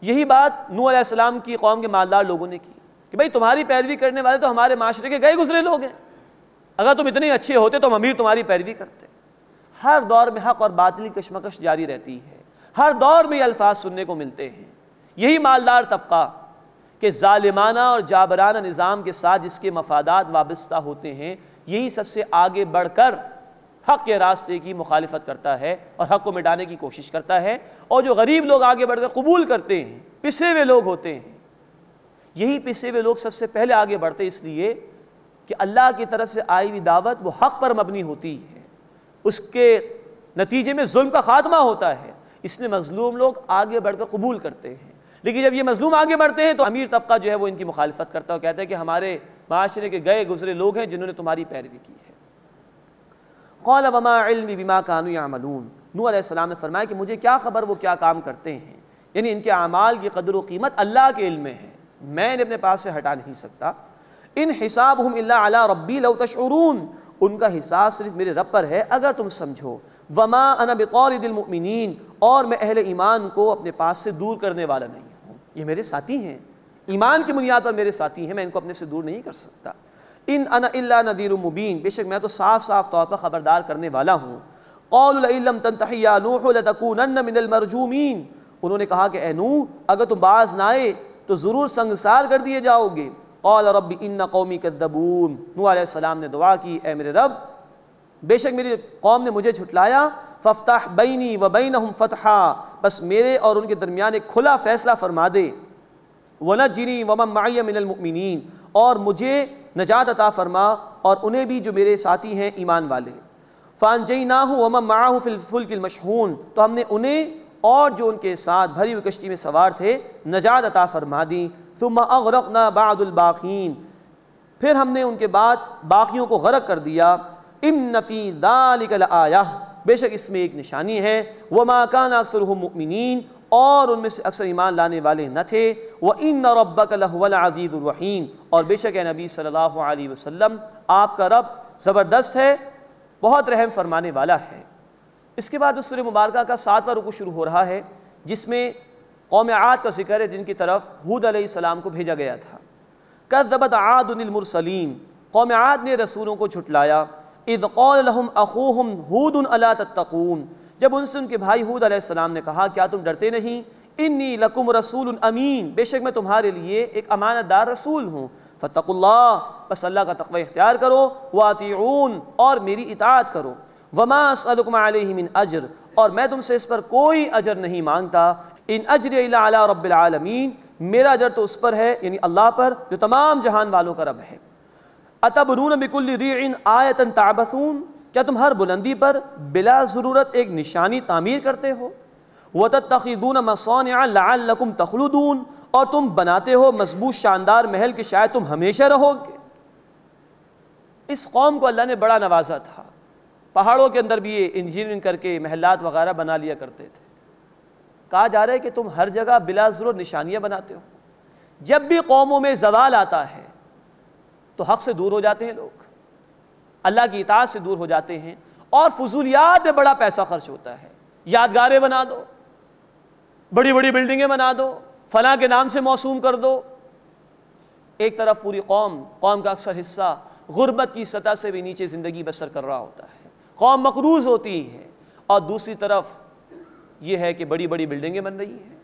S3: یہی بات نوح علیہ السلام کی قوم کے مالدار لوگوں نے کی کہ بھائی تمہاری پیروی کرنے والے تو ہمارے معاشرے کے گئے گزرے لوگ ہیں، اگر تم اتنے اچھے ہوتے تو ہم امیر تمہاری پیروی کرتے۔ ہر دور میں حق اور باطل کی کشمکش جاری رہتی ہے، ہر دور میں یہ الفاظ سننے کو ملتے ہیں۔ یہی مالدار طبقہ کہ ظالمانہ اور جابرانہ نظام کے ساتھ جس کے مفادات وابستہ ہوتے ہیں، یہی سب سے آگے بڑھ کر حق کے راستے کی مخالفت کرتا ہے اور حق کو مٹانے کی کوشش کرتا ہے، اور جو غریب لوگ آگے بڑھ کر قبول کرتے ہیں، پسے ہوئے لوگ ہوتے ہیں، یہی پسے ہوئے لوگ سب سے پہلے آگے بڑھتے اس لیے کہ اللہ کی طرف سے آئی ہوئی دعوت وہ حق پر مبنی ہوتی ہے، اس کے نتیجے میں ظلم کا خاتمہ ہوتا ہے، اس لیے مظلوم لوگ آگے بڑھ کر قبول کرتے ہیں۔ لیکن جب یہ مظلوم آگے بڑھتے ہیں تو امیر طبقہ جو ہے وہ ان کی مخالفت کرتا ہے اور کہتا ہے کہ ہمارے معاشرے کے گئے گزرے لوگ ہیں جنہوں نے تمہاری پیروی کی ہے۔ قال وما علمی بما كانوا يعملون، نوح علیہ السلام نے فرمایا کہ مجھے کیا خبر وہ کیا کام کرتے ہیں، یعنی ان کے اعمال کی قدر و قیمت اللہ کے علم میں ہے، میں انہیں اپنے پاس سے ہٹا نہیں سکتا۔ ان حسابهم الا علی ربی لو تشعرون، ان کا حساب صرف میرے رب پر ہے اگر تم سمجھو۔ وما انا بطارد المؤمنین، اور میں اہل ایمان کو اپنے پاس سے دور کرنے والا نہیں ہوں، یہ میرے ساتھی ہیں، ایمان کی بنیاد پر میرے ساتھی ہیں، میں ان کو اپنے سے دور نہیں کر سکتا۔ ان انا الا نذیر مبین، بے شک میں تو صاف صاف طور پر خبردار کرنے والا ہوں۔ قالوا لئن لم تنتهِ یا نوح لتکونن من المرجومین، انہوں نے کہا کہ اے نوح اگر تم باز نہ آئے تو ضرور سنگسار کر دیے جاؤ گے۔ قال رب ان قومی کذبون، نوح علیہ السلام نے دعا کی اے میرے رب بے شک میری قوم نے مجھے جھٹلایا، فافتح بینی و بینہم فتحا، بس میرے اور ان کے درمیان ایک کھلا فیصلہ فرما دے۔ ونجنی ومن معی من المؤمنین، اور مجھے نجات عطا فرما اور انہیں بھی جو میرے ساتھی ہیں ایمان والے۔ فانجیناہ ومن معہ فی الفلک المشحون، تو ہم نے انہیں اور جو ان کے ساتھ بھری ہوئی کشتی میں سوار تھے نجات عطا فرما دی۔ ثم اغرقنا بعد الباقین، پھر ہم نے ان کے بعد باقیوں کو غرق کر دیا۔ ان فی ذلک لآیہ، بے شک اس میں ایک نشانی ہے۔ وما کان اکثرهم مؤمنین، اور ان میں سے اکثر ایمان لانے والے نہ تھے۔ وان ربک لہو العزیز الرحیم، اور بے شک اے نبی صلی اللہ علیہ وسلم آپ کا رب زبردست ہے، بہت رحم فرمانے والا ہے۔ اس کے بعد اس سورہ مبارکہ کا 7واں رکوع شروع ہو رہا ہے جس میں قوم عاد کا ذکر ہے جن کی طرف ہود علیہ السلام کو بھیجا گیا تھا۔ کذبت عاد المرسلین، قوم عاد نے رسولوں کو جھٹلایا۔ اذ قال لهم اخوهم ہود الا تتقون، جب ان سے ان کے بھائی ہود علیہ السلام نے کہا کیا تم ڈرتے نہیں؟ انی لکم رسول امین، بے شک میں تمہارے لیے ایک امانت دار رسول ہوں۔ فاتقوا اللہ، بس اللہ کا تقوی اختیار کرو۔ واطیعون، اور میری اطاعت کرو۔ وما اسألکم علیہ من اجر، اور میں تم سے اس پر کوئی اجر نہیں مانگتا۔ ان اجری الا علی رب العالمین، میرا اجر تو اس پر ہے یعنی اللہ پر جو تمام جہان والوں کا رب ہے۔ اتبنون بکل ریع آیۃ تعبثون، کیا تم ہر بلندی پر بلا ضرورت ایک نشانی تعمیر کرتے ہو؟ وتتخذون مصانع لعلکم تخلدون، اور تم بناتے ہو مضبوط شاندار محل کہ شاید تم ہمیشہ رہو گے۔ اس قوم کو اللہ نے بڑا نوازا تھا، پہاڑوں کے اندر بھی یہ انجینئرنگ کر کے محلات وغیرہ بنا لیا کرتے تھے۔ کہا جا رہا ہے کہ تم ہر جگہ بلا ضرورت نشانیاں بناتے ہو، جب بھی قوموں میں زوال آتا ہے تو حق سے دور ہو جاتے ہیں لوگ، اللہ کی اطاعت سے دور ہو جاتے ہیں، اور فضولیات میں بڑا پیسہ خرچ ہوتا ہے۔ یادگاریں بنا دو، بڑی بڑی بلڈنگیں بنا دو، فلاں کے نام سے موسوم کر دو۔ ایک طرف پوری قوم کا اکثر حصہ غربت کی سطح سے بھی نیچے زندگی بسر کر رہا ہوتا ہے، قوم مقروض ہوتی ہے، اور دوسری طرف یہ ہے کہ بڑی بڑی بلڈنگیں بن رہی ہیں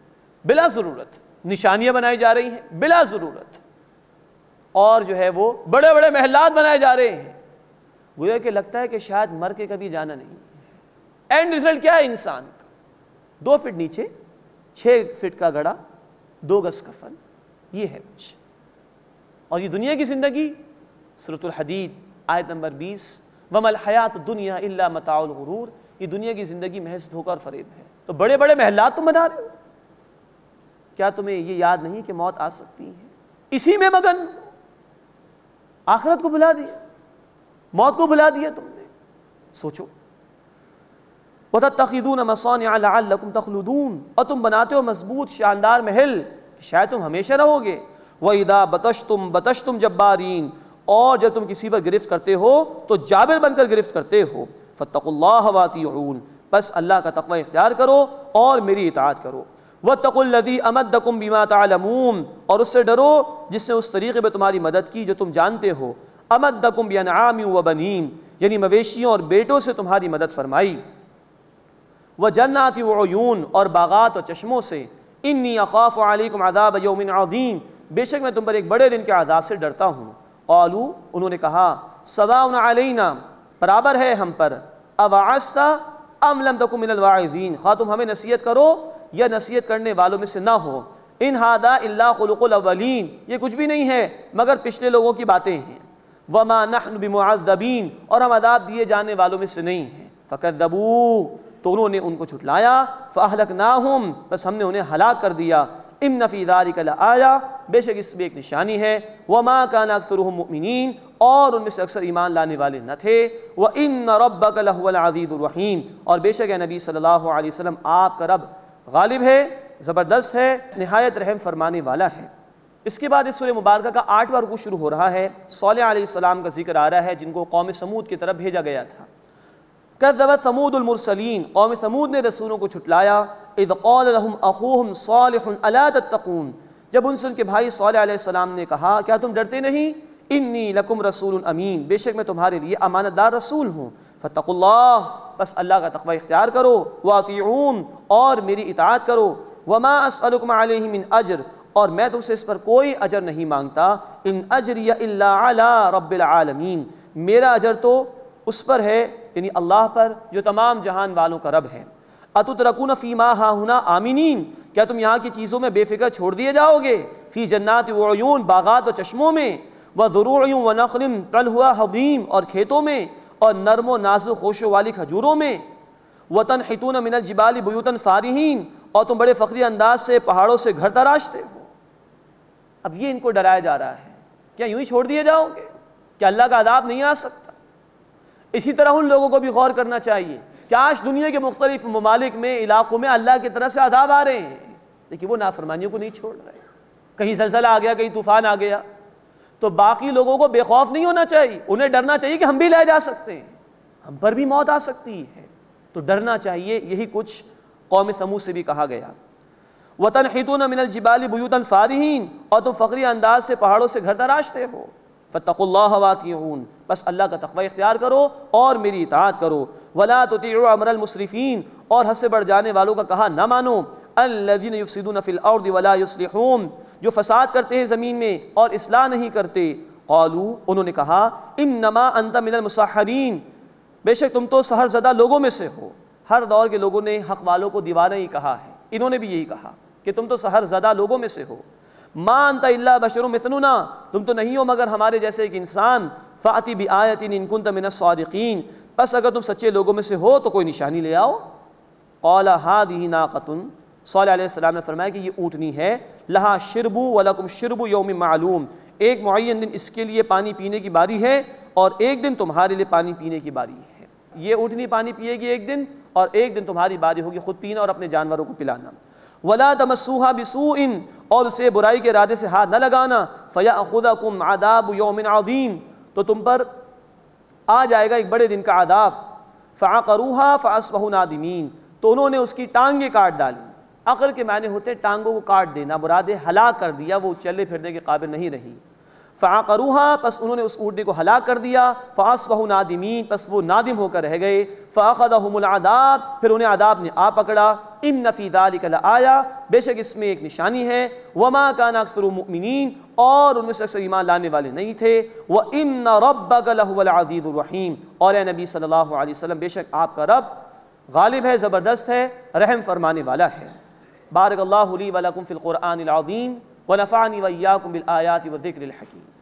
S3: بلا ضرورت، نشانیاں بنائی جا رہی ہیں بلا ضرورت، اور جو ہے وہ بڑے بڑے محلات بنائے جا رہے ہیں، گویا کہ لگتا ہے کہ شاید مر کے کبھی جانا نہیں ہے۔ اینڈ رزلٹ کیا ہے انسان کا؟ 2 فٹ نیچے 6 فٹ کا گڑھا، 2 گز کفن، یہ ہے کچھ۔ اور یہ دنیا کی زندگی، سورۃ الحدید آیت نمبر 20، وَمَا الْحَيَاةُ الدُّنْيَا إِلَّا مَتَاعُ الْغُرُورِ، یہ دنیا کی زندگی محض دھوکہ اور فریب ہے۔ تو بڑے بڑے محلات تم بنا رہے ہو، کیا تمہیں یہ یاد نہیں کہ موت آ سکتی ہے؟ اسی میں مگن، آخرت کو بھلا دیا، موت کو بھلا دیا تم نے۔ سوچو، وَتَتَّخِذُونَ مَصَانِعَ لَعَلَّكُمْ تَخْلُدُونَ، اور تم بناتے ہو مضبوط شاندار محل کہ شاید تم ہمیشہ رہو گے۔ وَإِذَا بَطَشْتُمْ بَطَشْتُمْ جَبَّارِينَ، اور جب تم کسی پر گرفت کرتے ہو تو جابر بن کر گرفت کرتے ہو۔ فَاتَّقُوا اللَّهَ وَأَطِيعُونِ، بس اللہ کا تقوی اختیار کرو اور میری اطاعت کرو۔ وَاتَّقُوا الَّذِي أَمَدَّكُمْ بِمَا تَعْلَمُونَ، اور اس سے ڈرو جس نے اس طریقے پہ تمہاری مدد کی جو تم جانتے ہو۔ أَمَدَّكُمْ بِأَنْعَامٍ وَبَنِينَ، یعنی مویشیوں اور بیٹوں سے تمہاری مدد فرمائی۔ وَجَنَّاتٍ وَعُيُونٍ، اور باغات اور چشموں سے۔ إِنِّي أَخَافُ عَلَيْكُمْ عَذَابَ يَوْمٍ عَظِيمٍ، بے شک میں تم پر ایک بڑے دن کے عذاب سے ڈرتا ہوں۔ قالوا، انہوں نے کہا، سواء علینا، برابر ہے ہم پر، اوعظت ام لم تکن من الواعظین، خواہ تم ہمیں نصیحت کرو یا نصیحت کرنے والوں میں سے نہ ہو۔ ان ھذا الا خلق الاولین، یہ کچھ بھی نہیں ہے مگر پچھلے لوگوں کی باتیں ہیں۔ وما نحن بمعذبین، اور ہم عذاب دیے جانے والوں میں سے نہیں ہیں۔ فکذبوا، تو انہوں نے ان کو جھٹلایا۔ فاہلکناہم، بس ہم نے انہیں ہلاک کر دیا۔ ان فی ذلک لآیہ، بے شک اس میں ایک نشانی ہے۔ وما کان اکثرهم مؤمنین، اور ان میں سے اکثر ایمان لانے والے نہ تھے۔ وان ربک لہو العزیز الرحیم، اور بے شک اے نبی صلی اللہ علیہ وسلم آپ کا رب غالب ہے، زبردست ہے، نہایت رحم فرمانے والا ہے۔ اس کے بعد اس سورہ مبارکہ کا 8واں رکوع شروع ہو رہا ہے۔ صالح علیہ السلام کا ذکر آ رہا ہے جن کو قوم سمود کی طرف بھیجا گیا تھا۔ کذبت ثمود المرسلین، قوم سمود نے رسولوں کو جھٹلایا۔ اذ قال لهم اخوهم صالح الا تتقون، جب ان سے ان کے بھائی صالح علیہ السلام نے کہا کیا تم ڈرتے نہیں؟ انی لکم رسول امین، بے شک میں تمہارے لیے امانت دار رسول ہوں۔ فاتقوا اللہ، بس اللہ کا تقوی اختیار کرو۔ واطیعون، اور میری اطاعت کرو۔ وما اسألکم علیہ من اجر، اور میں تم سے اس پر کوئی اجر نہیں مانگتا۔ ان اجری الا علی رب العالمین، میرا اجر تو اس پر ہے، یعنی اللہ پر جو تمام جہان والوں کا رب ہے۔ اتترکون فیما ہاہنا آمنین، کیا تم یہاں کی چیزوں میں بے فکر چھوڑ دیے جاؤ گے؟ فی جنات وعیون، باغات و چشموں میں۔ وزروع ونخل طلعها حضیم، اور کھیتوں میں، اور نرم و نازک خوشبو والی کھجوروں میں۔ وتنحتون من الجبال بیوتا فارہین، اور تم بڑے فخری انداز سے پہاڑوں سے گھر تراشتے ہو۔ اب یہ ان کو ڈرایا جا رہا ہے، کیا یوں ہی چھوڑ دیے جاؤ گے؟ کیا اللہ کا عذاب نہیں آ سکتا؟ اسی طرح ان لوگوں کو بھی غور کرنا چاہیے کہ آج دنیا کے مختلف ممالک میں، علاقوں میں اللہ کی طرف سے عذاب آ رہے ہیں، لیکن وہ نافرمانیوں کو نہیں چھوڑ رہے۔ کہیں زلزلہ آ گیا، کہیں طوفان آ گیا، تو باقی لوگوں کو بے خوف نہیں ہونا چاہیے، انہیں ڈرنا چاہیے کہ ہم بھی لے جا سکتے ہیں، ہم پر بھی موت آ سکتی ہے، تو ڈرنا چاہیے۔ یہی کچھ قوم ثمود سے بھی کہا گیا۔ وَتَنْحِتُونَ مِنَ الْجِبَالِ بُيُوتًا فَارِهِينَ، اور تم فخری انداز سے پہاڑوں سے گھر تراشتے ہو۔ فَاتَّقُوا اللَّهَ وَأَطِيعُونَ، بس اللہ کا تقوی اختیار کرو اور میری اطاعت کرو۔ وَلَا تُطِيعُوا أَمْرَ الْمُسْرِفِينَ، اور حد سے بڑھ جانے والوں کا کہا نہ مانو۔ الَّذِينَ يُفْسِدُونَ فِي الْأَرْضِ وَلَا يُصْلِحُونَ، جو فساد کرتے ہیں زمین میں اور اصلاح نہیں کرتے۔ قالوا، انہوں نے کہا، انما انت من المسحرین، بے شک تم تو سحر زدہ لوگوں میں سے ہو۔ ہر دور کے لوگوں نے حق والوں کو دیوانہ ہی کہا ہے، انہوں نے بھی یہی کہا کہ تم تو سحر زدہ لوگوں میں سے ہو۔ ما انت الا بشر مثلنا، تم تو نہیں ہو مگر ہمارے جیسے ایک انسان۔ فاتی بآیۃ ان کنت من الصادقین، بس اگر تم سچے لوگوں میں سے ہو تو کوئی نشانی لے آؤ۔ قال هذه ناقۃ، صالح علیہ السلام نے فرمایا کہ یہ اونٹنی ہے، لہا شرب ولکم شرب یوم معلوم، ایک معین دن اس کے لیے پانی پینے کی باری ہے اور ایک دن تمہارے لیے پانی پینے کی باری ہے۔ یہ اونٹنی پانی پیے گی ایک دن، اور ایک دن تمہاری باری ہوگی خود پینا اور اپنے جانوروں کو پلانا۔ ولا تمسوها بسوء، اور اسے برائی کے ارادے سے ہاتھ نہ لگانا۔ فیاخذکم عذاب یوم عظیم، تو تم پر آ جائے گا ایک بڑے دن کا عذاب۔ فعقروها فاصبحوا نادمین، تو انہوں نے اس کی ٹانگیں کاٹ ڈالی۔ عقر کے معنی ہوتے ٹانگوں کو کاٹ دینا، مراد ہلاک کر دیا، وہ چلنے پھرنے کے قابل نہیں رہی۔ فعقروها پس انہوں نے اس اونٹنے کو ہلاک کر دیا، فاصبحوا نادمین پس وہ نادم ہو کر رہ گئے، فاخذهم العذاب پھر انہیں عذاب نے آ پکڑا، ان فی ذلک لآیہ بے شک اس میں ایک نشانی ہے، وما کان اکثر مؤمنین اور ان میں سے اکثر ایمان لانے والے نہیں تھے، وان ربک لہو العزیز الرحیم اور اے نبی صلی اللہ علیہ وسلم بے شک آپ کا رب غالب ہے، زبردست ہے، رحم فرمانے والا ہے۔ بارک اللہ لی ولکم فی القرآن العظیم ونفعنی وإیاکم بالآیات والذکر الحکیم۔